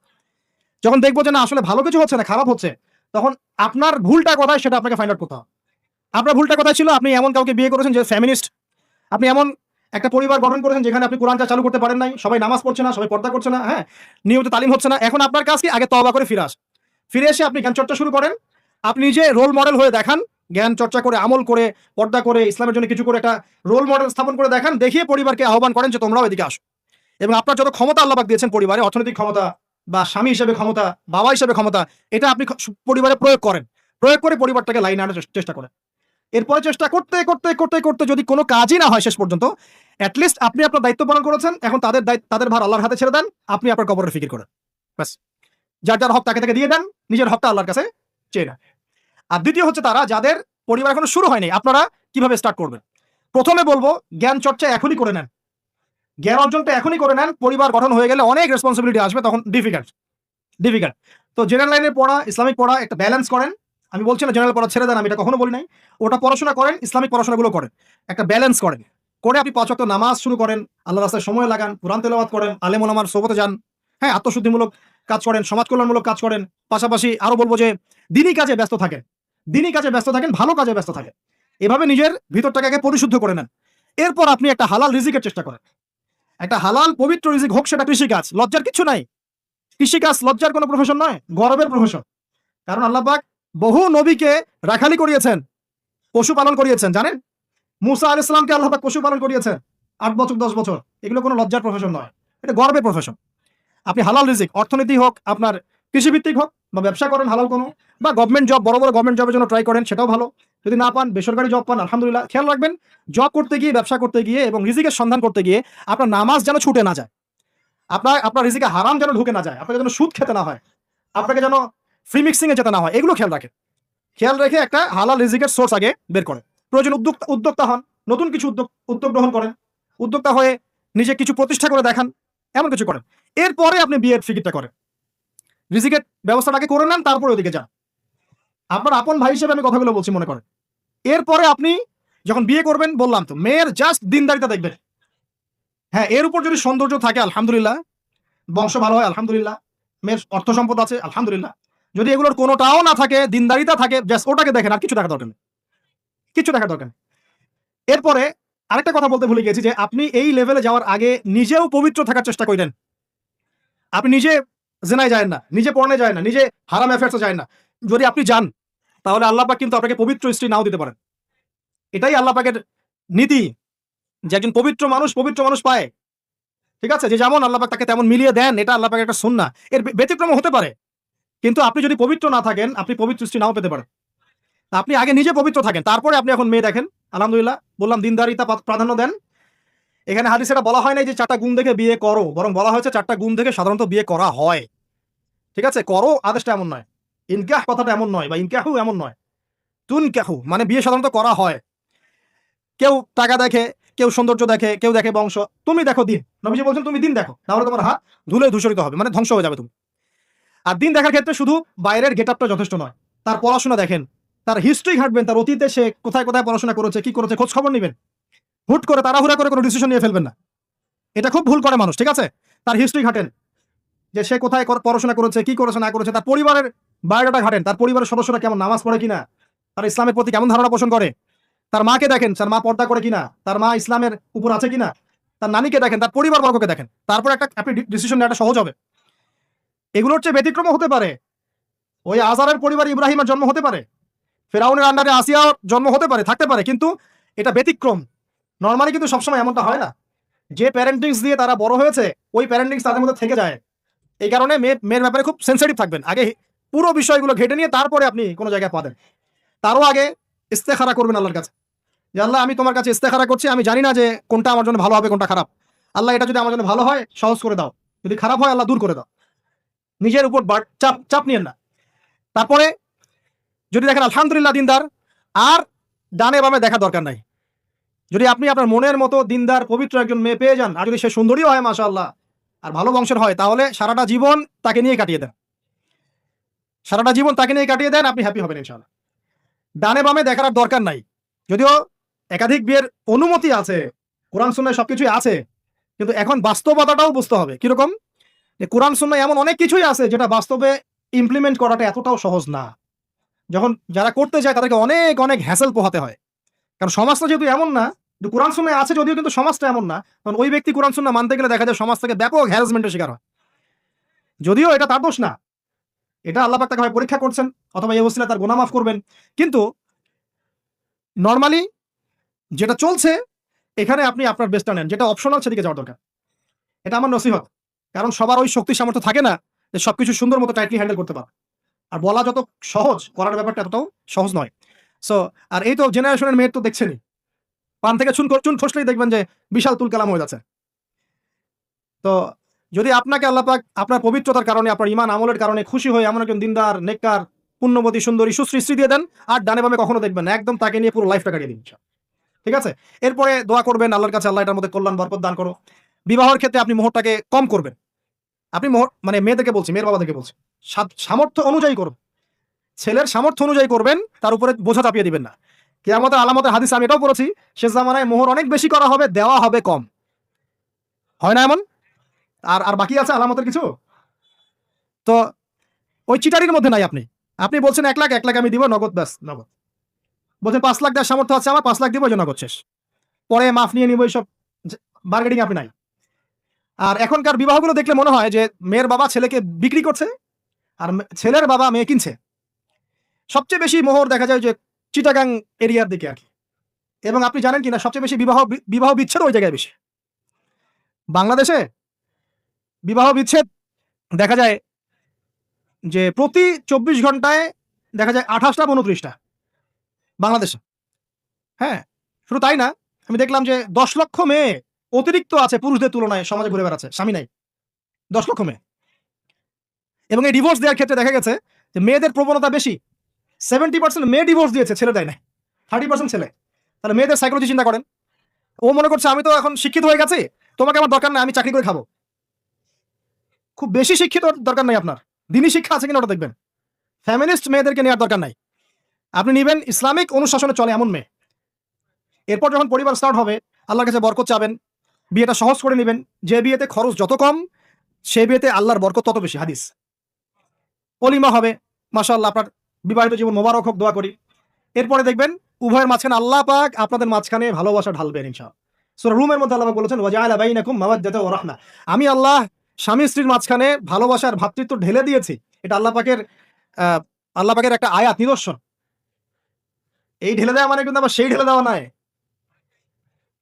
যখন দেখবো যে না আসলে ভালো কিছু হচ্ছে না, খারাপ হচ্ছে, তখন আপনার ভুলটা কোথায় সেটা আপনাকে ফাইন্ড আউট করতে হবে। আপনার ভুলটা কোথায় ছিল? আপনি এমন কাউকে বিয়ে করেছেন যে ফ্যামিনিস্ট, আপনি এমন একটা পরিবার গঠন করেছেন যেখানে আপনি কোরআনটা চালু করতে পারেন নাই, সবাই নামাজ পড়ছে না, সবাই পর্দা করছে না, হ্যাঁ, নিয়মিত তালিম হচ্ছে না। এখন আপনার কাজ কি? আগে তওবা করে ফিরে এসে আপনি জ্ঞান চর্চা শুরু করেন। আপনি নিজে রোল মডেল হয়ে দেখান, জ্ঞান চর্চা করে, আমল করে, পর্দা করে, ইসলামের জন্য কিছু করে একটা রোল মডেল স্থাপন করে দেখান, দেখিয়ে পরিবারকে আহ্বান করেন যে তোমরাও এদিকে আসো। এবং আপনার যত ক্ষমতা আল্লাহ পাক দিয়েছেন পরিবারে, অর্থনৈতিক ক্ষমতা বা স্বামী হিসেবে ক্ষমতা, বাবা হিসেবে ক্ষমতা, এটা আপনি পরিবারে প্রয়োগ করে পরিবারটাকে লাইনে আনার চেষ্টা করেন। এরপরে চেষ্টা করতে যদি কোনো কাজই না হয় শেষ পর্যন্ত, অ্যাটলিস্ট আপনি আপনার দায়িত্ব পালন করেছেন। এখন তাদের ভার আল্লাহর হাতে ছেড়ে দেন, আপনি আপনার কবরের ফিকির করেন, ব্যাস। যার যার হক তাকে তাকে দিয়ে দেন, নিজের হকটা আল্লাহর কাছে চেয়ে নেন। আর দ্বিতীয় হচ্ছে তারা যাদের পরিবার এখনো শুরু হয়নি, আপনারা কিভাবে স্টার্ট করবেন। প্রথমে বলবো জ্ঞান চর্চা এখনই করে নেন, জ্ঞান অর্জনটা এখনই করে নেন। পরিবার গঠন হয়ে গেলে অনেক রেসপন্সিবিলিটি আসবে, তখন ডিফিকাল্ট। তো জেনারেল লাইনের পড়া, ইসলামিক পড়া একটা ব্যালেন্স করেন। আমি বলছি না জেনারেল পড়া ছেড়ে দেন, আমি এটা কখনো বলি নাই। ওটা পড়াশোনা করেন, ইসলামিক পড়াশোনাগুলো করেন, একটা ব্যালেন্স করেন। করে আপনি 5 ওয়াক্ত নামাজ শুরু করেন, আল্লাহর রাস্তায় সময় লাগান, কোরআন তেলাওয়াত করেন, আলেম ওলামার সোহবতে যান, হ্যাঁ, আত্মশুদ্ধিমূলক কাজ করেন, সমাজ কল্যাণমূলক কাজ করেন। পাশাপাশি আরো বলবো যে দিনী কাজে ব্যস্ত থাকেন, ভালো কাজে ব্যস্ত থাকেন। এভাবে নিজের ভিতরটাকে আগে পরিশুদ্ধ করে নেন। এরপর আপনি একটা হালাল রিজিকের চেষ্টা করেন, একটা হালাল পবিত্র রিজিক, হোক সেটা কৃষিকাজ। লজ্জার কিছু নাই, কৃষিকাজ লজ্জার কোনো প্রফেশন নয়, গর্বের প্রফেশন। কারণ আল্লাহ পাক বহু নবীকে রাখালি করিয়েছেন, পশুপালন করিয়েছেন। জানেন, মুসা আলাইহিস সালামকে আল্লাহ পাক পশুপালন করিয়েছেন 8 বছর 10 বছর। এগুলো কোনো লজ্জার প্রফেশন নয়, এটা গর্বের প্রফেশন। আপনি হালাল রিজিক, অর্থনীতি হোক, আপনার কৃষিভিত্তিক হোক, বা ব্যবসা করেন হালাল কোনো, বা গভর্নমেন্ট জব, বড় বড় গভর্নমেন্ট জবের জন্য ট্রাই করেন, সেটাও ভালো। যদি না পান, বেসরকারি জব পান, আলহামদুলিল্লাহ। খেয়াল রাখবেন, জব করতে গিয়ে, ব্যবসা করতে গিয়ে এবং রিজিকের সন্ধান করতে গিয়ে আপনার নামাজ যেন ছুটে না যায়, আপনার রিজিকে হারাম যেন ঢুকে না যায়, আপনাকে যেন সুদ খেতে না হয়, আপনাকে যেন ফ্রি মিক্সিং এ যেতে না হয়। এগুলো খেয়াল রাখেন। খেয়াল রেখে একটা হালাল রিজিকের সোর্স আগে বের করেন। প্রয়োজন উদ্যোক্তা হন, নতুন কিছু উদ্যোগ গ্রহণ করেন, উদ্যোক্তা হয়ে নিজে কিছু প্রতিষ্ঠা করে দেখান, এমন কিছু করেন। এরপরে আপনি বিয়ের ফিকিরটা করেন, রিজিকের ব্যবস্থাটাকে করে নেন, তারপরে ওদিকে যান। আপনার আপন ভাই হিসেবে আমি কথাগুলো বলছি, মনে করেন। এরপরে আপনি যখন বিয়ে করবেন, বললাম তো, মেয়ের জাস্ট দিনদারিতা দেখবেন। হ্যাঁ, এর উপর যদি সৌন্দর্য থাকে, আলহামদুলিল্লাহ, বংশ ভালো হয়, আলহামদুলিল্লাহ, মেয়ের অর্থ সম্পদ আছে, আলহামদুলিল্লাহ। যদি এগুলোর কোনোটাও না থাকে, দিনদারিতা থাকে, জাস্ট ওটাকে দেখেন, আর কিছু দেখা দরকার নেই, কিছু দেখা দরকার নেই। এরপরে আরেকটা কথা বলতে ভুলে গেছি, যে আপনি এই লেভেলে যাওয়ার আগে নিজেও পবিত্র থাকার চেষ্টা করেন। আপনি নিজে জেনায় যায় না, নিজে পড়নে যায় না, নিজে হারাম অ্যাফেয়ার্সে যায় না। যদি আপনি যান, তাহলে আল্লাহ পাক কিন্তু আপনাকে পবিত্র স্ত্রী নাও দিতে পারেন। এটাই আল্লাহ পাকের নীতি, যে একজন পবিত্র মানুষ পায়। ঠিক আছে, যে যেমন আল্লাহ পাক তাকে তেমন মিলিয়ে দেন, এটা আল্লাহ পাকের একটা সুন্নাহ। এর ব্যতিক্রম হতে পারে, কিন্তু আপনি যদি পবিত্র না থাকেন, আপনি পবিত্র স্ত্রী নাও পেতে পারেন। আপনি আগে নিজে পবিত্র থাকেন, তারপরে আপনি এখন মেয়ে দেখেন। আলহামদুলিল্লাহ, বললাম দিনদারিতা প্রাধান্য দেন। এখানে হাদিসে এটা বলা হয় নাই যে 4টা গুণ দেখে বিয়ে করো, বরং বলা হয়েছে 4টা গুণ দেখে সাধারণত বিয়ে করা হয়। ঠিক আছে, করো আদেশটা এমন নয়, ইনকাহ কথাটা এমন নয়, বা ইনকাহু এমন নয়, তুনকাহু মানে বিয়ে সাধারণত করা হয়। কেউ টাকা দেখে, কেউ সৌন্দর্য দেখে, কেউ দেখে বংশ। তুমি দেখো দিন, নবীজি বলছেন তুমি দিন দেখো, তাহলে তোমার হাত ধুলে ধূসরিত হবে, মানে ধ্বংস হয়ে যাবে তুমি। আর দিন দেখার ক্ষেত্রে শুধু বাইরের গেটআপটা যথেষ্ট নয়, তার পড়াশোনা দেখেন, তার হিস্ট্রি ঘাটবেন, তার অতীতে সে কোথায় কোথায় পড়াশোনা করেছে, কি করেছে, খোঁজ খবর নেবেন। হুট করে তাড়াহুড়া করে কোনো ডিসিশন নিয়ে ফেলবেন না, এটা খুব ভুল করে মানুষ। ঠিক আছে, তার হিস্ট্রি ঘাটেন, যে সে কোথায় পড়াশোনা করেছে, কি করেছে না করেছে, তার পরিবারের বায়োডাটা ঘাটেন, তার পরিবারের সদস্যরা কেমন, নামাজ পড়ে কিনা, তার ইসলামের প্রতি কেমন ধারণা পোষণ করে, তার মাকে দেখেন, তার মা পর্দা করে কিনা, তার মা ইসলামের উপর আছে কিনা, তার নানিকে দেখেন, তার পরিবার বর্গকে দেখেন, তারপর একটা আপনি ডিসিশন নেওয়াটা সহজ হবে। এগুলোর চেয়ে ব্যতিক্রম হতে পারে, ওই আজারের পরিবার ইব্রাহিমের জন্ম হতে পারে, ফেরাউনের আন্ডারে আসিয়ার জন্ম হতে পারে, থাকতে পারে, কিন্তু এটা ব্যতিক্রম। নর্মালি কিন্তু সবসময় এমনটা হয় না। যে প্যারেন্টিংস দিয়ে তারা বড় হয়েছে, ওই প্যারেন্টিংস তাদের মধ্যে থেকে যায়। এই কারণে মেয়ের ব্যাপারে খুব সেন্সিটিভ থাকবেন, আগে পুরো বিষয়গুলো ঘেটে নিয়ে তারপরে আপনি কোনো জায়গায় পাবেন। তারও আগে ইস্তেখারা করবেন আল্লাহর কাছে, যে আল্লাহ, আমি তোমার কাছে ইস্তেখারা করছি, আমি জানি না যে কোনটা আমার জন্য ভালো হবে, কোনটা খারাপ। আল্লাহ, এটা যদি আমার জন্য ভালো হয় সহজ করে দাও, যদি খারাপ হয় আল্লাহ দূর করে দাও। নিজের উপর চাপ নিয়েন না। তারপরে যদি দেখেন আলহামদুলিল্লাহ দিনদার, আর ডানে বামে দেখা দরকার নাই। যদি আপনি আপনার মনের মতো দিনদার পবিত্র একজন মেয়ে পেয়ে যান, আর যদি সে সুন্দরীও হয় মাশাআল্লাহ, আর ভালো বংশের হয়, তাহলে সারাটা জীবন তাকে নিয়ে কাটিয়ে দেন, আপনি হ্যাপি হবেন ইনশাআল্লাহ। ডানে বামে দেখার দরকার নাই। যদিও একাধিক বিয়ের অনুমতি আছে, কোরআন সুন্নাহয় সবকিছুই আছে, কিন্তু এখন বাস্তবতাটাও বুঝতে হবে। কিরকম, যে কোরআন সুন্নাহয় এমন অনেক কিছুই আছে যেটা বাস্তবে ইমপ্লিমেন্ট করাটা এতটাও সহজ না। যখন যারা করতে যায় তাদেরকে অনেক অনেক হ্যাসেল পোহাতে হয়, কারণ সমাজটা যেহেতু এমন না। কোরআন সুন্নাহয় আছে যদিও, কিন্তু সমাজটা এমন না, কারণ ওই ব্যক্তি কোরআন সুন্নাহ মানতে গেলে দেখা যায় সমাজ থেকে ব্যাপক হ্যারাসমেন্টের শিকার হয়। যদিও এটা তার দোষ না, এটা আল্লাহ পাক তাকে হয় পরীক্ষা করছেন, অথবা এই ওসিলায় তার গুনাহ মাফ করবেন। কিন্তু নরমালি যেটা চলছে, এখানে আপনি আপনার বেস্টটা নেন, যেটা অপশনাল সেদিকে যাওয়ার দরকার। এটা আমার নসিহত, কারণ সবার ওই শক্তি সামর্থ্য থাকে না যে সবকিছু সুন্দর মতো টাইটলি হ্যান্ডেল করতে পারে। আর বলা যত সহজ, করার ব্যাপারটা এতটাও সহজ নয়। সো আর এই তো জেনারেশনের মেয়ের তো দেখছেনই, পান থেকে চুন খসলেই দেখবেন যে বিশাল তুল কালাম হয়ে যাচ্ছে। তো যদি আপনাকে আল্লাহ পাক আপনার পবিত্রতার কারণে, আপনার ইমান আমলের কারণে খুশি হয়ে এমন একজন দিনদার, নেককার, পুণ্যবতী, সুন্দরী, সুশ্রী স্ত্রী দিয়ে দেন, আর ডানে বামে কখনো দেখবেন না, একদম তাকে নিয়ে পুরো লাইফটা কাটিয়ে দিন। ঠিক আছে? এরপরে দোয়া করবেন আল্লাহর কাছে, আল্লাহ এটার মধ্যে কল্যাণ বরকত দান করো। বিবাহের ক্ষেত্রে আপনি মোহরটাকে কম করবেন। আপনি মোহর মানে মেয়েদেরকে বলছি, মেয়ের বাবা থেকে বলছি, সামর্থ্য অনুযায়ী করবেন। ছেলের সামর্থ্য অনুযায়ী করবেন, তার উপরে বোঝা চাপিয়ে দিবেন না। কিয়ামতের আলামতের হাদিস আমি এটাও পড়েছি, শেষ জামানায় মোহর অনেক বেশি করা হবে, দেওয়া হবে কম। হয় না এমন? আর আর বাকি আছে আলামতের কিছু? তো ওই চিটারির মধ্যে নাই আপনি। আপনি বলছেন 1 লাখ, 1 লাখ আমি দিব নগদ, ব্যাস নগদ। বলছেন 5 লাখ দেওয়ার সামর্থ্য আছে আমার, 5 লাখ দিব, এই যে নগদ শেষ। পরে মাফ নিয়ে নিব, এইসব বার্গেনিং আপনি নাই। আর এখনকার বিবাহগুলো দেখলে মনে হয় যে মেয়ের বাবা ছেলেকে বিক্রি করছে, আর ছেলের বাবা মেয়ে কিনছে। সবচেয়ে বেশি মোহর দেখা যায় যে চিটাগাং এরিয়ার দিকে আর কি। এবং আপনি জানেন কিনা সবচেয়ে বেশি বিবাহ বিচ্ছেদ ওই জায়গায় বেশি। বাংলাদেশে বিবাহ বিচ্ছেদ দেখা যায় যে প্রতি 24 ঘন্টায় দেখা যায় 28টা 29টা বাংলাদেশে। হ্যাঁ, শুধু তাই না, আমি দেখলাম যে 10 লক্ষ মেয়ে অতিরিক্ত আছে পুরুষদের তুলনায় সমাজে ঘুরে বেড়াচ্ছে, স্বামী নাই। 10 লক্ষ মেয়ে। এবং এই ডিভোর্স দেওয়ার ক্ষেত্রে দেখা গেছে যে মেয়েদের প্রবণতা বেশি। 70% মেয়ে ডিভোর্স দিয়েছে, ছেলে দেয় না। 30% ছেলে। তাহলে মেয়েদের সাইকোলজি চিন্তা করেন। ও মনে করছে আমি তো এখন শিক্ষিত হয়ে গেছি, তোমাকে আমার দরকার নাই, আমি চাকরি করে খাবো। খুব বেশি শিক্ষিত দরকার নাই আপনার, দিনী শিক্ষা আছে কিনা ওটা দেখবেন। ফ্যামিলিস্ট মেয়েদেরকে নেওয়ার দরকার নাই, আপনি নিবেন ইসলামিক অনুশাসনে চলে এমন মেয়ে। এরপর যখন পরিবার স্টার্ট হবে, আল্লাহর কাছে বরকত চাবেন, বিয়েটা সহজ করে নেবেন। যে বিয়েতে খরচ যত কম, সে বিয়েতে আল্লাহর বরকত তত বেশি। হাদিস। অলিমা হবে, মাশাআল্লাহ, আপনার বিবাহিত জীবন মোবারক হোক, দোয়া করি। এরপরে দেখবেন উভয়ের মাঝখানে আল্লাহ পাক আপনাদের মাঝখানে ভালোবাসা ঢালবেন ইনশাআল্লাহ। সূরা রুমের মধ্যে আল্লাহ পাক বলেছেন ওয়াজআলা বাইনাকুম মাওয়াদ্দাতা ওয়া রাহমা। আমি আল্লাহ স্বামী স্ত্রীর মাঝখানে ভালোবাসার ভ্রাতৃত্ব ঢেলে দিয়েছি। এটা আল্লাহ পাকের একটা আয়াত, নিদর্শন। এই ঢেলে দেওয়া মানে কিন্তু আবার সেই ঢেলে দেওয়া নয়।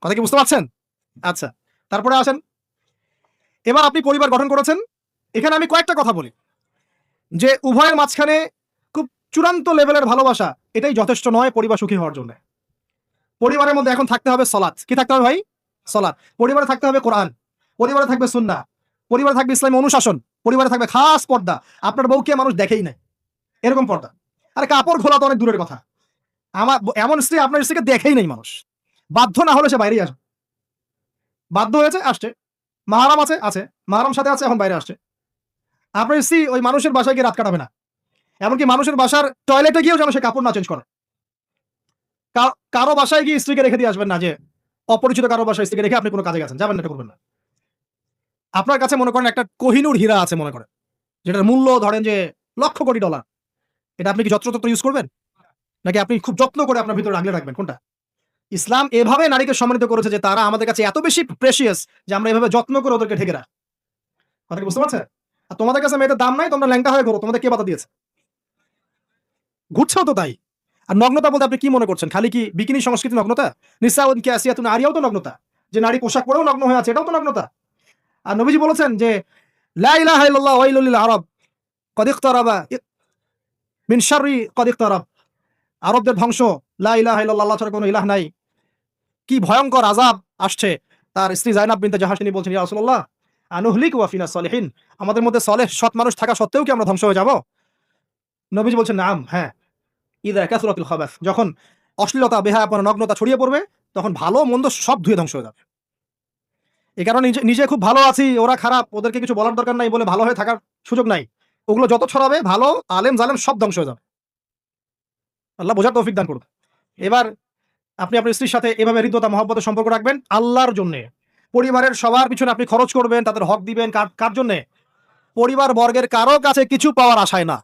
কথা কি বুঝতে পারছেন? আচ্ছা, তারপরে আসেন, এবার আপনি পরিবার গঠন করেছেন। এখানে আমি কয়েকটা কথা বলি যে উভয়ের মাঝখানে খুব চূড়ান্ত লেভেলের ভালোবাসা এটাই যথেষ্ট নয় পরিবার সুখী হওয়ার জন্য। পরিবারের মধ্যে এখন থাকতে হবে সলাৎ। কি থাকতে হবে ভাই? সলাৎ। পরিবারে থাকতে হবে কোরআন, পরিবারে থাকবে সুন্নাহ, পরিবারে থাকবে ইসলামী অনুশাসন, পরিবারে থাকবে খাস পর্দা। আপনার বউকে মানুষ দেখেই নাই, এরকম পর্দা। আরে কাপড় খোলা তো অনেক দূরের কথা, আমার এমন স্ত্রী আপনার স্ত্রীকে দেখেই নাই মানুষ। বাধ্য না হলে সে বাইরেই আসবে। বাধ্য হয়েছে, আসছে। মাহারাম আছে, আছে। মাহারাম সাথে আছে, এখন বাইরে আসছে। আপনার স্ত্রী ওই মানুষের বাসায় গিয়ে রাত কাটাবে না। এমনকি মানুষের বাসার টয়লেটে গিয়েও যেন সে কাপড় না চেঞ্জ করে। কারো বাসায় গিয়ে স্ত্রীকে রেখে দিয়ে আসবেন না, যে অপরিচিত কারো বাসায় স্ত্রীকে রেখে আপনি কোনো কাজে গেছেন, যাবেন না, এটা করবেন না। আপনার কাছে মনে করেন একটা কোহিনূর হীরা আছে, মনে করেন যেটার মূল্য ধরেন যে লক্ষ কোটি ডলার। এটা আপনি কি যত্রতত্র ইউজ করবেন, নাকি আপনি খুব যত্ন করে আপনার ভিতরে আগলে রাখবেন? কোনটা? ইসলাম এভাবে নারীকে সম্মানিত করেছে যে তারা আমাদের কাছে এত বেশি প্রেশিয়াস যে আমরা এভাবে যত্ন করে ওদেরকে ঢেকে রাখি। কথা কি বুঝতে পারছেন? আর তোমাদের কাছে মেয়েদের দাম নাই, তোমরা ল্যাংটা হয়ে ঘোরো, তোমাদের কে বাধা দিয়েছে? ঘুরছেও তো তাই। আর নগ্নতা বলতে আপনি কি মনে করছেন? খালি কি বিকিনি সংস্কৃতি নগ্নতা? নিসাউন কাসিয়াতুন আরিয়াও তো নগ্নতা, যে নারী পোশাক পরেও নগ্ন হয়ে আছে, এটাও তো নগ্নতা। আর নবীজি বলেছেন যে লা ইলাহা ইল্লাল্লাহ ওয়াইলুল লিল আরব কদ ইকতারাবা মিন শাররি কদ ইকতারাব। আরবদের ধ্বংস, লা ইলাহা ইল্লাল্লাহ, আল্লাহ ছাড়া কোনো ইলাহ নাই, কি ভয়ঙ্কর আযাব আসছে। তার স্ত্রী যায়নাব বিনতে জাহাশ তিনি বলছেন, ইয়া রাসূলুল্লাহ আনুহলিকু ওয়া ফিনা সলিহিন, আমাদের মধ্যে সলেহ সৎ মানুষ থাকা সত্ত্বেও কি আমরা ধ্বংস হয়ে যাব? নবীজি বলছেন নাম, হ্যাঁ। ইদা কাসরাতুল খাবাস, যখন অশ্লীলতা, বেহায়াপনা, নগ্নতা ছড়িয়ে পড়বে, তখন ভালো মন্দ সব ধুয়ে ধ্বংস হয়ে যাবে। এই কারণে নিজে খুব ভালো আছি, ওরা খারাপ, ওদেরকে কিছু বলার দরকার নাই বলে ভালো হয়ে থাকার সুযোগ নাই। ওগুলো যত ছড়াবে, ভালো আলেম জালেম সব ধ্বংস হয়ে যাবে। আল্লাহ বোঝার তৌফিক দান করুন। এবার আপনি আপনার স্ত্রীর সাথে এভাবে হৃদ্যতা মহব্বতের সম্পর্ক রাখবেন আল্লাহর জন্যে। পরিবারের সবার পিছনে আপনি খরচ করবেন, তাদের হক দিবেন। কার জন্যে? পরিবার বর্গের কারো কাছে কিছু পাওয়ার আশায় না।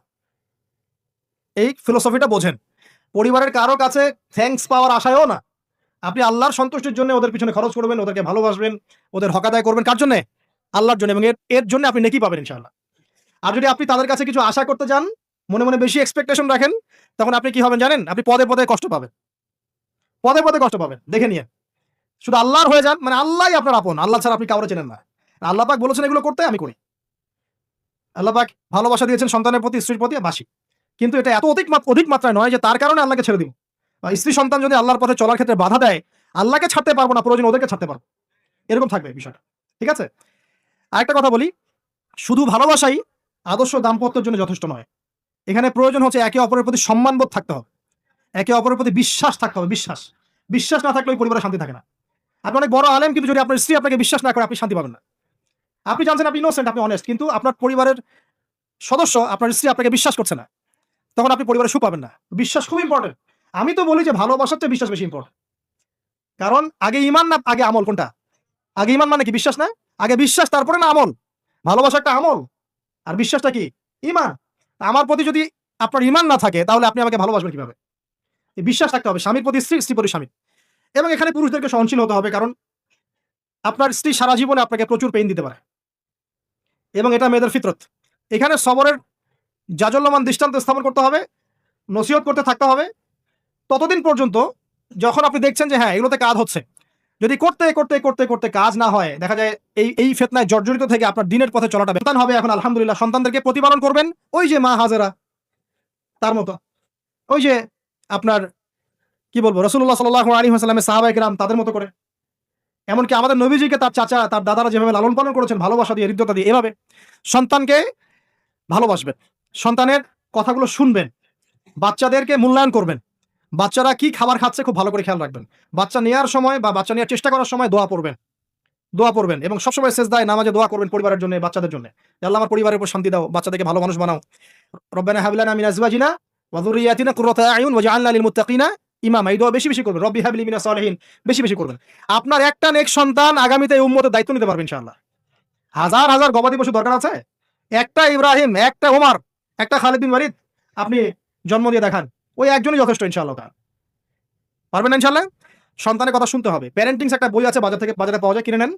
এই ফিলোসফিটা বোঝেন। পরিবারের কারো কাছে থ্যাঙ্কস পাওয়ার আশায়ও না। আপনি আল্লাহর সন্তুষ্টির জন্য ওদের পিছনে খরচ করবেন, ওদেরকে ভালোবাসবেন, ওদের হক আদায় করবেন। কার জন্য? আল্লাহর জন্য। এবং এর জন্য আপনি নেকি পাবেন ইনশাআল্লাহ। আর যদি আপনি তাদের কাছে কিছু আশা করতে যান, মনে মনে বেশি এক্সপেকটেশন রাখেন, তখন আপনি কি হবেন জানেন? আপনি পদে পদে কষ্ট পাবেন, পদে পদে কষ্ট পাবেন। দেখে নিয়ে শুধু আল্লাহর হয়ে যান, মানে আল্লাহই আপনার আপন, আল্লাহ ছাড়া আপনি কাউরে চেনেন না। আল্লাহ পাক বলেছেন এগুলো করতে, আমি করি। আল্লাহ পাক ভালোবাসা দিয়েছেন সন্তানের প্রতি, স্ত্রীর প্রতি, বাসি। কিন্তু এটা এত অধিক মাত্রায় নয় যে তার কারণে আল্লাহকে ছেড়ে দিব। স্ত্রী সন্তান যদি আল্লাহর পথে চলার ক্ষেত্রে বাধা দেয়, আল্লাহকে ছাড়তে পারবো না, প্রয়োজন ওদেরকে ছাড়তে পারবো, এরকম থাকবে বিষয়টা। ঠিক আছে? আরেকটা কথা বলি, শুধু ভালোবাসাই আদর্শ দাম্পত্যের জন্য যথেষ্ট নয়। এখানে প্রয়োজন হচ্ছে একে অপরের প্রতি সম্মানবোধ থাকতে হবে, একে অপরের প্রতি বিশ্বাস থাকতে হবে। বিশ্বাস না থাকলে ওই পরিবারে শান্তি থাকে না। আপনি অনেক বড় আলেম, কিন্তু যদি আপনার স্ত্রী আপনাকে বিশ্বাস না করে, আপনি শান্তি পাবেন না। আপনি জানছেন আপনি ইনোসেন্ট, আপনি অনেস্ট, কিন্তু আপনার পরিবারের সদস্য, আপনার স্ত্রী আপনাকে বিশ্বাস করছে না, তখন আপনি পরিবারে সুখ পাবেন না। বিশ্বাস খুব ইম্পর্টেন্ট। আমি তো বলি যে ভালোবাসার চেয়ে বিশ্বাস বেশি ইম্পর্টেন্ট। কারণ আগে ইমান না আগে আমল? কোনটা আগে? ইমান মানে কি? বিশ্বাস না? আগে বিশ্বাস, তারপরে না আমল? ভালোবাসা একটা আমল, আর বিশ্বাসটা কি? ইমান। আমার প্রতি যদি আপনার ইমান না থাকে, তাহলে আপনি আমাকে ভালোবাসবেন কিভাবে? এই বিশ্বাস থাকতে হবে, স্বামীর প্রতি স্ত্রী, স্ত্রী প্রতি স্বামী। এবং এখানে পুরুষদেরকে সহনশীল হতে হবে, কারণ আপনার স্ত্রী সারা জীবনে আপনাকে প্রচুর পেইন দিতে পারে, এবং এটা মেয়েদের ফিতরত। এখানে সবরের জাজল্যমান দৃষ্টান্ত স্থাপন করতে হবে, নসিহত করতে থাকতে হবে ততদিন পর্যন্ত যখন আপনি দেখছেন যে হ্যাঁ, এগুলোতে কাজ হচ্ছে। যদি করতে করতে করতে করতে কাজ না হয়, দেখা যায় এই ফিতনায় জর্জরিত থেকে আপনার দিনের পথে চলাটা সন্তান হবে। এখন আলহামদুলিল্লাহ সন্তানদেরকে প্রতিপালন করবেন ওই যে মা হাজেরা, তার মতো। ওই যে আপনার কি বলবো, রাসূলুল্লাহ সাল্লাল্লাহু আলাইহি ওয়াসাল্লামের সাহাবায়ে কেরাম, তাদের মতো করে। এমনকি আমাদের নবীজিকে তার চাচা, তার দাদারা যেভাবে লালন পালন করেছেন, ভালোবাসা দিয়ে, হৃদ্যতা দিয়ে, এভাবে সন্তানকে ভালোবাসবেন, সন্তানের কথাগুলো শুনবেন, বাচ্চাদেরকে মূল্যায়ন করবেন। বাচ্চারা কি খাবার খাচ্ছে খুব ভালো করে খেয়াল রাখবেন। বাচ্চা নেওয়ার সময় বা বাচ্চা নেওয়ার চেষ্টা করার সময় দোয়া পড়বেন, এবং সবসময় সেজদায় নামাজে দোয়া করবেন পরিবারের জন্য, বাচ্চাদের জন্য। আল্লাহ আমার পরিবারের উপর শান্তি দাও, বাচ্চাদেরকে ভালো মানুষ বানাও। রব্বানা হাব লানা মিন আজওয়াজিনা ওয়া যুররিয়াতিনা কুররাতা আয়ুন ওয়াজআলনা লিল মুত্তাকিনা ইমামা। এই দোয়া বেশি বেশি করবেন। রব্বি হাবলি মিনাস সালিহিন বেশি বেশি করবেন। আপনার একটা নেক সন্তান আগামীতে এই উম্মতের দায়িত্ব নিতে পারবে ইনশাআল্লাহ। হাজার হাজার গবাদি পশু দরকার আছে, একটা ইব্রাহিম, একটা ওমর, একটা খালিদ বিন ওয়ালিদ আপনি জন্ম দিয়ে দেখান, ওই একজনই যথেষ্ট ইনশাআল্লাহ। পারবেন না ইনশাআল্লাহ? সন্তানের কথা শুনতে হবে। প্যারেন্টিংস একটা বই আছে, বাজারে পাওয়া যায়, কিনে নেন।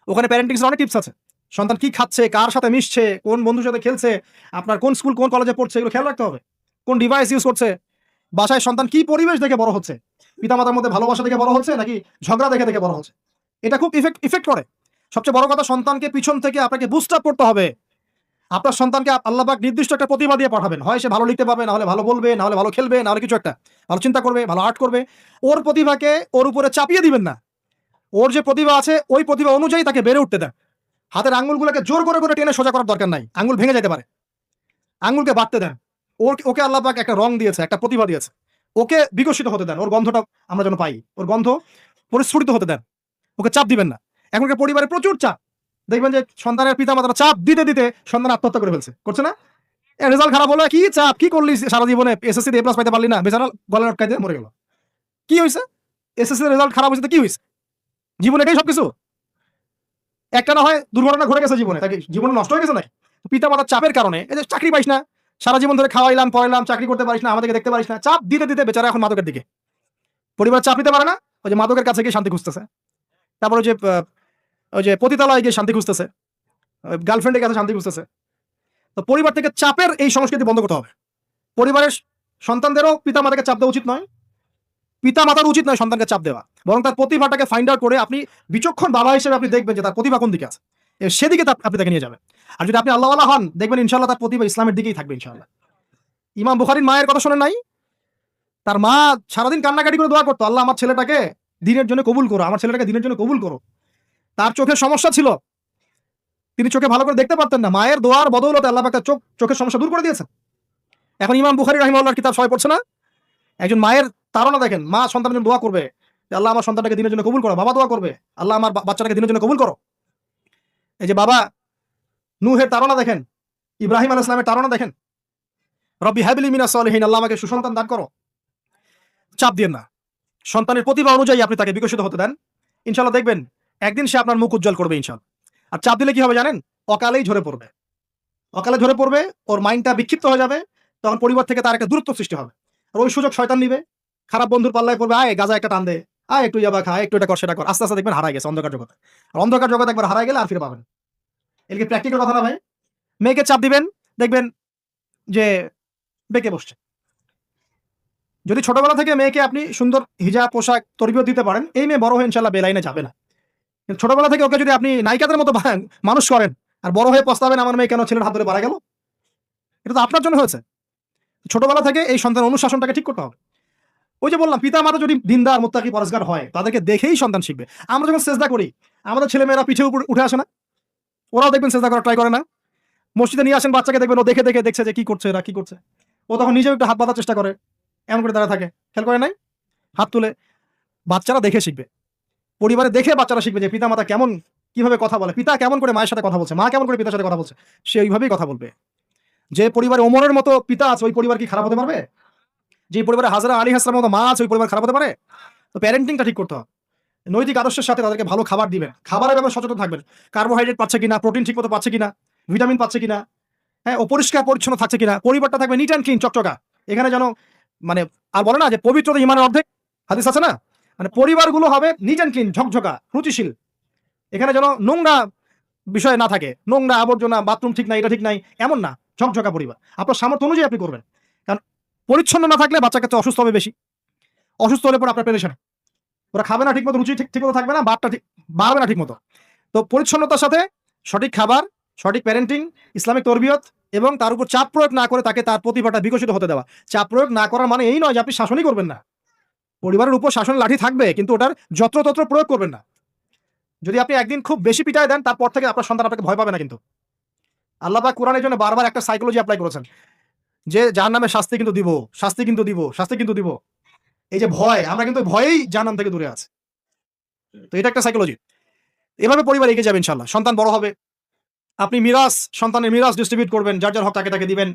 ওখানে প্যারেন্টিংস অনেক টিপস আছে। সন্তান কি খাচ্ছে, কার সাথে মিশছে, কোন বন্ধুর সাথে খেলছে, আপনার কোন স্কুল কোন কলেজে পড়ছে, এগুলো খেয়াল রাখতে হবে। কোন ডিভাইস ইউজ করছে, বাসায় সন্তান কি পরিবেশ দেখে বড় হচ্ছে, পিতামাতার মধ্যে ভালোবাসা দেখে বড় হচ্ছে নাকি ঝগড়া দেখে দেখে বড় হচ্ছে, এটা খুব ইফেক্ট করে। সবচেয়ে বড় কথা, সন্তানকে পিছন থেকে আপনাকে বুস্ট আপ করতে হবে। আপনার সন্তানকে আল্লাহ পাক নির্দিষ্ট একটা প্রতিভা দিয়ে পাঠাবেন। হয় সে ভালো লিখতে পারবে, না হলে ভালো বলবে, না হলে ভালো খেলবে, না হলে কিছু একটা ভালো চিন্তা করবে, ভালো আর্ট করবে। ওর প্রতিভাকে ওর উপরে চাপিয়ে দিবেন না। ওর যে প্রতিভা আছে, ওই প্রতিভা অনুযায়ী তাকে বেড়ে উঠতে দেন। হাতের আঙ্গুলগুলোকে জোর করে করে টেনে সোজা করার দরকার নাই, আঙ্গুল ভেঙে যেতে পারে। আঙ্গুলকে বাড়তে দেন। ওকে আল্লাহ পাক একটা রং দিয়েছে, একটা প্রতিভা দিয়েছে, ওকে বিকশিত হতে দেন। ওর গন্ধটা আমরা যেন পাই, ওর গন্ধ পরিস্ফুটিত হতে দেন। ওকে চাপ দিবেন না। এখনকার পরিবারে প্রচুর চাপ। দেখবেন যে সন্তানের পিতা মাতারা চাপ দিতে দিতে সন্তান আত্মহত্যা করে ফেলছে, করছে না? রেজাল্ট খারাপ হলো, কি চাপ, কি করলি সারা জীবনে, এসএসসি এ প্লাস পাইতে পারলি না, বেচারা গলা আটকাইতে মরে গেল। কি হয়েছে? এসএসসি রেজাল্ট খারাপ হয়েছে তো কি হয়েছে? জীবনে এটাই সবকিছু? একটা না হয় দুর্ঘটনা ঘটে গেছে জীবনে, তাকে জীবন নষ্ট হয়ে গেছে নাকি? পিতা মাতার চাপের কারণে, এই যে চাকরি পাইস না, সারা জীবন ধরে খাওয়াইলাম পড়াইলাম, চাকরি করতে পারিস না, আমাদেরকে দেখতে পারিস না, চাপ দিতে দিতে বেচারা এখন মাদকের দিকে। পরিবার চাপ নিতে পারে না, ওই যে মাদকের কাছে গিয়ে শান্তি খুঁজতেছে। তারপরে ওই যে পতিতালয়ে গিয়ে শান্তি খুঁজতেছে, গার্লফ্রেন্ডের কাছে শান্তি খুঁজতেছে। তো পরিবার থেকে চাপের এই সংস্কৃতি বন্ধ করতে হবে। পরিবারের সন্তানদেরও পিতা মাতাকে চাপ দেওয়া উচিত নয়, পিতা মাতার উচিত নয় সন্তানকে চাপ দেওয়া। বরং তার প্রতিভাটাকে ফাইন্ড আউট করে আপনি বিচক্ষণ বাবা হিসেবে আপনি দেখবেন যে তার প্রতিভা কোন দিকে আছে, সেদিকে আপনি তাকে নিয়ে যাবেন। আর যদি আপনি আল্লাহওয়ালা হন, দেখবেন ইনশাআল্লাহ তার প্রতিভা ইসলামের দিকেই থাকবে ইনশাআল্লাহ। ইমাম বুখারীর মায়ের কথা শোনেন নাই? তার মা সারাদিন কান্নাকাটি করে দোয়া করতো, আল্লাহ আমার ছেলেটাকে দিনের জন্য কবুল করো, আমার ছেলেটাকে দিনের জন্য কবুল করো। তার চোখের সমস্যা ছিল, তিনি চোখে ভালো করে দেখতে পারতেন না। মায়ের দোয়ার বদৌলতে আল্লাহ পাক তার চোখের সমস্যা দূর করে দিয়েছেন। এখন ইমাম বুখারী রাহিমাহুল্লাহর কিতাব সবাই পড়ছে না? একজন মায়ের তাড়না দেখেন, মা সন্তানের জন্য দোয়া করবে যে আল্লাহ আমার সন্তানটাকে দিনের জন্য কবুল করো। বাবা দোয়া করবে, আল্লাহ আমার বাচ্চাটাকে দিনের জন্য কবুল করো। এই যে বাবা নূহের তাড়না দেখেন, ইব্রাহিম আলাইহিস সালামের তাড়না দেখেন, রব্বি হাবলি মিনাস সালিহিন, আল্লাহ আমাকে সুসন্তান দান করো। চাপ দিয়েন না, সন্তানের প্রতিভা অনুযায়ী আপনি তাকে বিকশিত হতে দেন। ইনশাআল্লাহ দেখবেন একদিন সে আপনার মুখ উজ্জ্বল করবে ইনশাআল্লাহ। আর চাপ দিলে কি হবে জানেন? অকালেই ঝরে পড়বে, অকালে ঝরে পড়বে, ওর মাইন্ডটা বিক্ষিপ্ত হয়ে যাবে। তখন পরিবার থেকে তার একটা দূরত্ব সৃষ্টি হবে। আর ওই সুযোগ শয়তান নিবে, খারাপ বন্ধুর পাল্লায় পড়বে, আয় গাজা একটা টান দে, আয় একটু ইয়াবা খা, একটু এটা কর সেটা কর। আস্তে আস্তে দেখবেন হারায় গেছে অন্ধকার জগতে। আর অন্ধকার জগতে একবার হারায় গেলে আর ফিরে পাবেন। এদিকে প্র্যাকটিক্যাল কথা না ভাই। মেয়েকে চাপ দিবেন, দেখবেন যে বেঁকে বসছে। যদি ছোটবেলা থেকে মেয়েকে আপনি সুন্দর হিজাব পোশাক তরবিয়ত দিতে পারেন, এই মেয়ে বড় হয়ে ইনশাআল্লাহ বেলাইনে যাবে না। কিন্তু ছোটবেলা থেকে ওকে যদি আপনি নায়িকাদের মতো মানুষ করেন, আর বড় হয়ে পস্তাবেন আমার মেয়ে কেন ছেলের হাত ধরে মারা গেল, এটা তো আপনার জন্য হয়েছে। ছোটবেলা থেকে এই সন্তান অনুশাসনটাকে ঠিক করতে হবে। ওই যে বললাম, পিতা মাতা যদি দিনদার মুত্তাকি পরেজগার হয়, তাদেরকে দেখেই সন্তান শিখবে। আমরা যখন সেজদা করি, আমাদের ছেলে মেয়েরা পিঠে উপরে উঠে আসে না? ওরাও দেখবেন সেজদা করা ট্রাই করে না। মসজিদে নিয়ে আসেন বাচ্চাকে, দেখবেন ও দেখে দেখে দেখছে যে কি করছে এরা, কি করছে। ও তখন নিজেও একটু হাত বাঁধার চেষ্টা করে, এমন করে দাঁড়া থাকে, খেয়াল করে নাই, হাত তুলে। বাচ্চারা দেখে শিখবে, পরিবারে দেখে বাচ্চারা শিখবে যে পিতা মাতা কেমন, কিভাবে কথা বলে, পিতা কেমন করে মায়ের সাথে কথা বলছে, মা কেমন করে পিতার সাথে কথা বলছে, সে ওইভাবেই কথা বলবে। যে পরিবারে ওমরের মতো পিতা আছে, ওই পরিবার কি খারাপ হতে পারবে? যে পরিবারে হাজরা আলী হাসরার মতো মা আছে, ওই পরিবার খারাপ হতে পারে? তো প্যারেন্টিংটা ঠিক করতে হবে। নৈতিক আদর্শের সাথে তাদেরকে ভালো খাবার দিবেন, খাবারের ব্যাপারে সচেতন থাকবেন। কার্বোহাইড্রেট পাচ্ছে কিনা, প্রোটিন ঠিক মতো পাচ্ছে কিনা, ভিটামিন পাচ্ছে কিনা, হ্যাঁ, ও পরিষ্কার পরিচ্ছন্ন থাকছে কিনা, পরিবারটা থাকবে নিট অ্যান্ড ক্লিন, চকচকা। এখানে যেন মানে, আর বলে না যে পবিত্রতা ইমানের অর্ধেক, হাদিস আছে না, মানে পরিবারগুলো হবে নিট অ্যান্ড ক্লিন, ঝকঝকা, রুচিশীল। এখানে যেন নোংরা বিষয় না থাকে, নোংরা আবর্জনা, বাথরুম ঠিক নাই, এটা ঠিক নাই, এমন না, ঝকঝকা পরিবার। আপনার সামর্থ্য অনুযায়ী আপনি করবেন, কারণ পরিচ্ছন্ন না থাকলে বাচ্চা কাচ্চা অসুস্থ হবে বেশি, অসুস্থ হলে পরে আপনার পেরেশান, ওরা খাবে না ঠিক মতো, রুচি ঠিক মতো থাকবে না, বাড়টা ঠিক বাড়বে না ঠিক মতো। তো পরিচ্ছন্নতার সাথে সঠিক খাবার, সঠিক প্যারেন্টিং, ইসলামিক তরবিয়ত, এবং তার উপর চাপ প্রয়োগ না করে তাকে তার প্রতিভাটা বিকশিত হতে দেওয়া। চাপ প্রয়োগ না করার মানে এই নয় যে আপনি শাসনই করবেন না, পরিবারের উপর শাসনের লাঠি থাকবে, কিন্তু ওটার যত্রতত্র প্রয়োগ করবেন না। যদি আপনি একদিন খুব বেশি পিটায় দেন, তারপর থেকে আপনার সন্তান আপনাকে ভয় পাবে না। কিন্তু আল্লাহ পাক কোরআনের জন্য বারবার একটা সাইকোলজি অ্যাপ্লাই করেছেন যে জাহান্নামের শাস্তি কিন্তু দিব, শাস্তি কিন্তু দিব, শাস্তি কিন্তু দিব। এই যে ভয়, আমরা কিন্তু ভয়েই জাহান্নাম থেকে দূরে আছি। তো এটা একটা সাইকোলজি। এভাবে পরিবার এগিয়ে যাবে ইনশাআল্লাহ। সন্তান বড় হবে, আপনি মিরাস, সন্তানের মিরাস ডিস্ট্রিবিউট করবেন, যার যার হক তাকে তাকে দিবেন।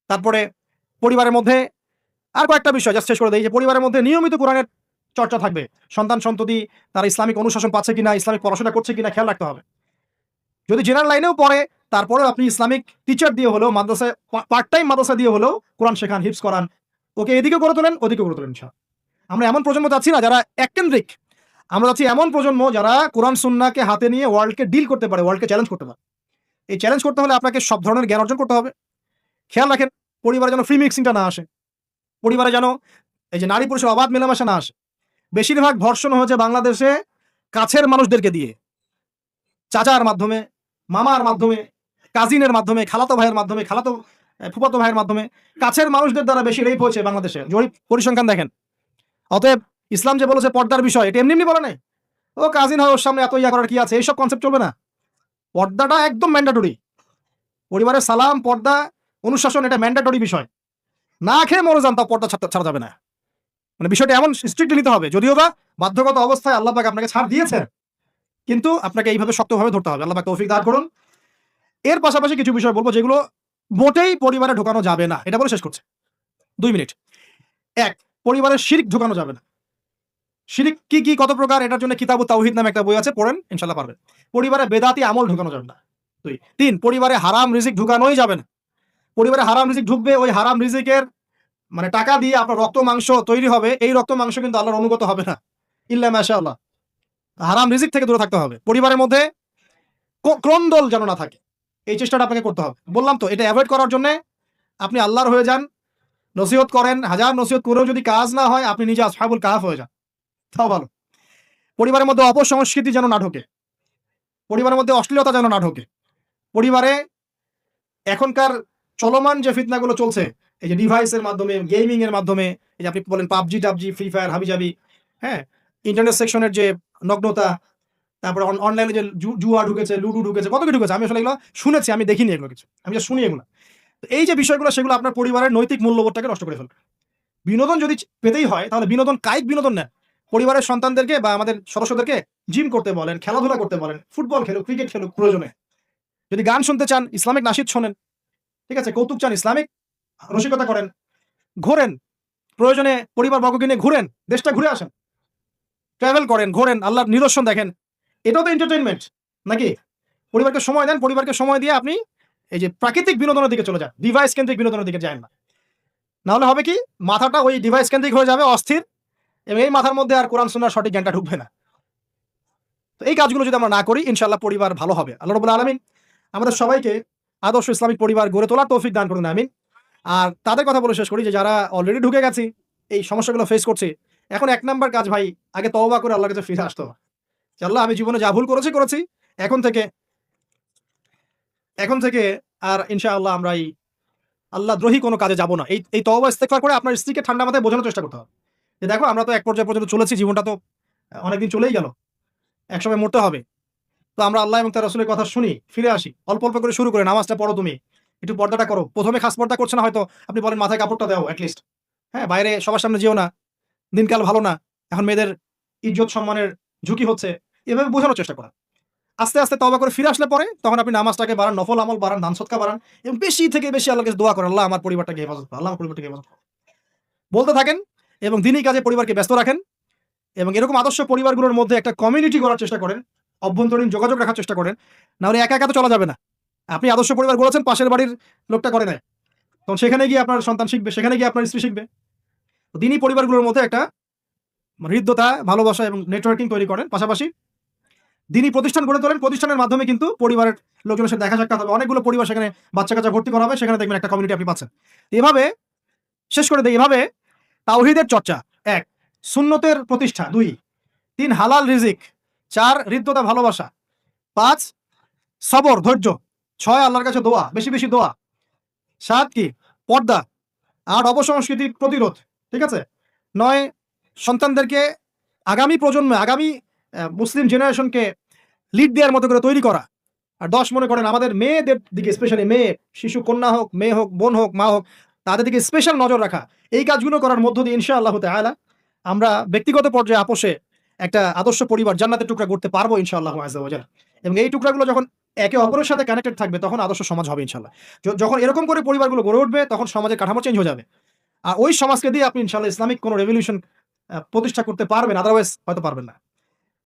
তারপরে পরিবারের মধ্যে আর কয়েকটা বিষয় জাস্ট শেষ করে দেই, যে পরিবারের মধ্যে নিয়মিত কোরআনের চর্চা থাকবে। সন্তান সন্ততি তারা ইসলামিক অনুশাসন পাচ্ছে কিনা, ইসলামিক পড়াশোনা করছে কিনা খেয়াল রাখতে হবে। যদি জেনারেল লাইনেও পড়ে, তারপরেও আপনি ইসলামিক টিচার দিয়ে হলেও, মাদ্রাসায় পার্ট টাইম মাদ্রাসা দিয়ে হলেও কোরআন শেখান, হিফজ করান, ওকে এদিকে করে তোলেন, ওদিকে করে তোলেন। আমরা এমন প্রজন্ম চাচ্ছি না যারা এককেন্দ্রিক, আমরা চাচ্ছি এমন প্রজন্ম যারা কোরআন সুন্নাহকে হাতে নিয়ে ওয়ার্ল্ডকে ডিল করতে পারে, ওয়ার্ল্ডকে চ্যালেঞ্জ করতে পারে। এই চ্যালেঞ্জ করতে হলে আপনাকে সব ধরনের জ্ঞান অর্জন করতে হবে। খেয়াল রাখেন, পরিবারে যেন ফ্রি মিক্সিংটা না আসে, পরিবারে যেন এই যে নারী পুরুষের অবাধ মেলামেশা না আসে। বেশিরভাগ ধর্ষণ হয়েছে বাংলাদেশে কাছের মানুষদেরকে দিয়ে, চাচার মাধ্যমে, মামার মাধ্যমে, কাজিনের মাধ্যমে, খালাতো ভাইয়ের মাধ্যমে, খালাতো ফুফাতো ভাইয়ের মাধ্যমে, কাছের মানুষদের দ্বারা বেশি রেপ হয়েছে বাংলাদেশে। জরিপ পরিসংখ্যান দেখেন। অতএব ইসলাম যে বলেছে পর্দার বিষয়, এটা এমনি এমনি বলে নাই, ও কাজিন হয় ওর সামনে এত ইয়া করার কি আছে, এইসব কনসেপ্ট চলবে না। পর্দাটা একদম ম্যান্ডেটরি। পরিবারের সালাম, পর্দা, অনুশাসন, এটা ম্যান্ডেটরি বিষয়। না খেয়ে মরে যান, তাও পর্দা ছাড়া যাবে না। মানে বিষয়টা এমন স্ট্রিক্টলি নিতে হবে, যদিও বা বাধ্যগত অবস্থায় আল্লাহ পাক আপনাকে ছাড় দিয়েছেন, কিন্তু আপনাকে এইভাবে শক্তভাবে ধরতে হবে। আল্লাহ পাক তৌফিক দান করুন। এর পাশাপাশি কিছু বিষয় বলবো যেগুলো মোটেই পরিবারে ঢোকানো যাবে না, এটা বলে শেষ করছে 2 মিনিট। 1, পরিবারের শিরক ঢোকানো যাবে না। শিরক কি কি কত প্রকার, এটার জন্য কিতাবুত তাওহীদ নামে একটা বই আছে, পড়েন, ইনশাআল্লাহ পারবেন। পরিবারে বেদাতি আমল ঢোকানো যাবে না। 2, 3, পরিবারে হারাম রিজিক ঢোকানোই যাবে না। পরিবারে হারাম রিজিক ঢুকবে, ওই হারাম রিজিকের মানে টাকা দিয়ে আপনার রক্ত মাংস তৈরি হবে, এই রক্ত মাংস কিন্তু আল্লাহর অনুগত হবে না, ইল্লা মাশাআল্লাহ। হারাম রিজিক থেকে দূরে থাকতে হবে। পরিবারের মধ্যে ক্রন্দল যেন না থাকে, এই চেষ্টাটা আপনাকে করতে হবে। বললাম তো, এটা অ্যাভয়েড করার জন্য আপনি আল্লাহর হয়ে যান, নসিহত করেন, হাজার নসিহত করেও যদি কাজ না হয়, আপনি নিজে আসহাবুল কাহাফ হয়ে যান, তাও ভালো। পরিবারের মধ্যে অপসংস্কৃতি যেন না ঢোকে, পরিবারের মধ্যে অশ্লীলতা যেন না ঢোকে। পরিবারে এখনকার চলমান যে ফিতনাগুলো চলছে, এই যে ডিভাইসের মাধ্যমে, গেমিং এর মাধ্যমে, এই যে আপনি বলেন পাবজি টাবজি, ফ্রি ফায়ার, হাবিজাবি, হ্যাঁ, ইন্টারনেট সেকশনের যে নগ্নতা, তারপরে অনলাইনে যে জুয়া ঢুকেছে, লুডু ঢুকেছে, কত কি ঢুকেছে, আমি আসলে এগুলো শুনেছি, আমি দেখিনি এগুলো কিছু, আমি যা শুনি এগুলো। তো এই যে বিষয়গুলো, সেগুলো আপনার পরিবারের নৈতিক মূল্যবোধটাকে নষ্ট করে ফেলবে। বিনোদন যদি পেতেই হয়, তাহলে বিনোদন, কায়িক বিনোদন নেন। পরিবারের সন্তানদেরকে বা আমাদের সদস্যদেরকে জিম করতে বলেন, খেলাধুলা করতে বলেন, ফুটবল খেলুক, ক্রিকেট খেলুক প্রয়োজনে। যদি গান শুনতে চান, ইসলামিক নাশিদ শোনেন, ঠিক আছে, কৌতুক চান, ইসলামিক রসিকতা করেন, ঘোরেন, প্রয়োজনে পরিবার বর্গকে নিয়ে ঘুরেন, দেশটা ঘুরে আসেন, ট্রাভেল করেন, ঘোরেন, আল্লাহর নিদর্শন দেখেন, এটাও তো এন্টারটেইনমেন্ট নাকি? পরিবারকে সময় দেন, পরিবারকে সময় দিয়ে আপনি এই যে প্রাকৃতিক বিনোদনের দিকে চলে যান, ডিভাইস কেন্দ্রিক বিনোদনের দিকে যান না। নাহলে হবে কি, মাথাটা ওই ডিভাইস কেন্দ্রিক হয়ে যাবে, অস্থির, এবং এই মাথার মধ্যে আর কোরআন সুন্নাহর সঠিক জ্ঞানটা ঢুকবে না। তো এই কাজগুলো যদি আমরা না করি, ইনশাআল্লাহ পরিবার ভালো হবে। আল্লাহ রাব্বুল আলামিন আমাদের সবাইকে আদর্শ ইসলামিক পরিবার গড়ে তোলার তৌফিক দান করুন, আমিন। আর তাদের কথা বলে শেষ করি যে যারা অলরেডি ঢুকে গেছি, এই সমস্যাগুলো ফেস করছি, এখন 1 নাম্বার কাজ ভাই, আগে তওবা করে আল্লাহর কাছে ফিরে আসতে হবে। যে আল্লাহ, আমি জীবনে যা ভুল করেছি, এখন থেকে আর ইনশাআল্লাহ আমরা এই আল্লাহদ্রোহী কোনো কাজে যাব না। এই তওবা ইস্তেগফার করে আপনার স্ত্রীকে ঠান্ডা মাথায় বোঝানোর চেষ্টা করতে হবে যে দেখো, আমরা তো এক পর্যায়ে পর্যন্ত চলেছি, জীবনটা তো অনেকদিন চলেই গেল, একসময় মরতে হবে। তো আমরা আল্লাহ এবং তার রাসূলের কথা শুনি, ফিরে আসি, অল্প অল্প করে শুরু করে নামাজটা পড়ো, তুমি একটু পর্দাটা করো। প্রথমে খাস পর্দা করছে না হয়তো, আপনি বলেন মাথায় কাপড়টা দাও অ্যাটলিস্ট, হ্যাঁ, বাইরে সবার সামনে যেও না, দিনকাল ভালো না, এখন মেয়েদের ইজ্জত সম্মানের ঝুঁকি হচ্ছে, এভাবে বোঝানোর চেষ্টা করা। আস্তে আস্তে তওবা করে ফিরে আসলে পরে তখন আপনি নামাজটাকে বাড়ান, নফল আমল বাড়ান, দান সদকা বাড়ান এবং বেশি থেকে বেশি আল্লাহর কাছে দোয়া করেন, আল্লাহ আমার পরিবারটাকে হেফাজত করো, আল্লাহ আমার পরিবারটাকে হেফাজত করো। বলতে থাকেন এবং দিনই কাজে পরিবারকে ব্যস্ত রাখেন এবং এরকম আদর্শ পরিবারগুলোর মধ্যে একটা কমিউনিটি গড়ার চেষ্টা করেন, অভ্যন্তরীণ যোগাযোগ রাখার চেষ্টা করেন। না হলে একা একা তো চলা যাবে না। আপনি আদর্শ পরিবার গড়েছেন, পাশের বাড়ির লোকটা করে নাই, তখন সেখানে গিয়ে আপনার সন্তান শিখবে, সেখানে গিয়ে আপনার স্ত্রী শিখবে। তো দিনই পরিবারগুলোর মধ্যে একটা হৃদ্যতা, ভালোবাসা এবং নেটওয়ার্কিং তৈরি করেন। পাশাপাশি দিনই প্রতিষ্ঠান গড়ে তোলেন, প্রতিষ্ঠানের মাধ্যমে কিন্তু পরিবারের লোকজনের সাথে দেখা সাক্ষাৎ হবে, অনেকগুলো পরিবার সেখানে বাচ্চা-কাচ্চা ভর্তি করা হবে, সেখানে দেখবেন একটা কমিউনিটি আপনি পাচ্ছেন। এভাবে শেষ করে দেই, এভাবে তাওহীদের চর্চা ১, সুন্নতের প্রতিষ্ঠা ২, ৩ হালাল রিজিক, ৪ হৃদ্যতা ভালোবাসা, ৫ সবর ধৈর্য, ৬ আল্লাহর কাছে দোয়া, বেশি বেশি দোয়া, ৭ কি পর্দা, ৮ অপসংস্কৃতির প্রতিরোধ, ঠিক আছে? ৯ সন্তানদেরকে আগামী প্রজন্মে, আগামী মুসলিম জেনারেশনকে লিড দেওয়ার মতো করে তৈরি করা। আর ১০ মনে করেন আমাদের মেয়েদের দিকে, স্পেশালি মেয়ে, শিশু, কন্যা হোক, মেয়ে হোক, বোন হোক, মা হোক, তাদের দিকে স্পেশাল নজর রাখা। এই কাজগুলো করার মধ্য দিয়ে ইনশাআল্লাহ তাআলা আমরা ব্যক্তিগত পর্যায়ে আপোষে একটা আদর্শ পরিবার, জান্নাতের টুকরা গড়তে পারবো ইনশাআল্লাহ আযজা ওয়া জাল। এবং এই টুকরাগুলো যখন একে অপরের সাথে কানেক্টেড থাকবে তখন আদর্শ সমাজ হবে ইনশাআল্লাহ। যখন এরকম করে পরিবারগুলো গড়ে উঠবে তখন সমাজের কাঠামো চেঞ্জ হয়ে যাবে। আর ওই সমাজকে দিয়ে আপনি ইনশাআল্লাহ ইসলামিক কোনো রেভলিউশন প্রতিষ্ঠা করতে পারবেন, আদারওয়াইজ হয়তো পারবেন না।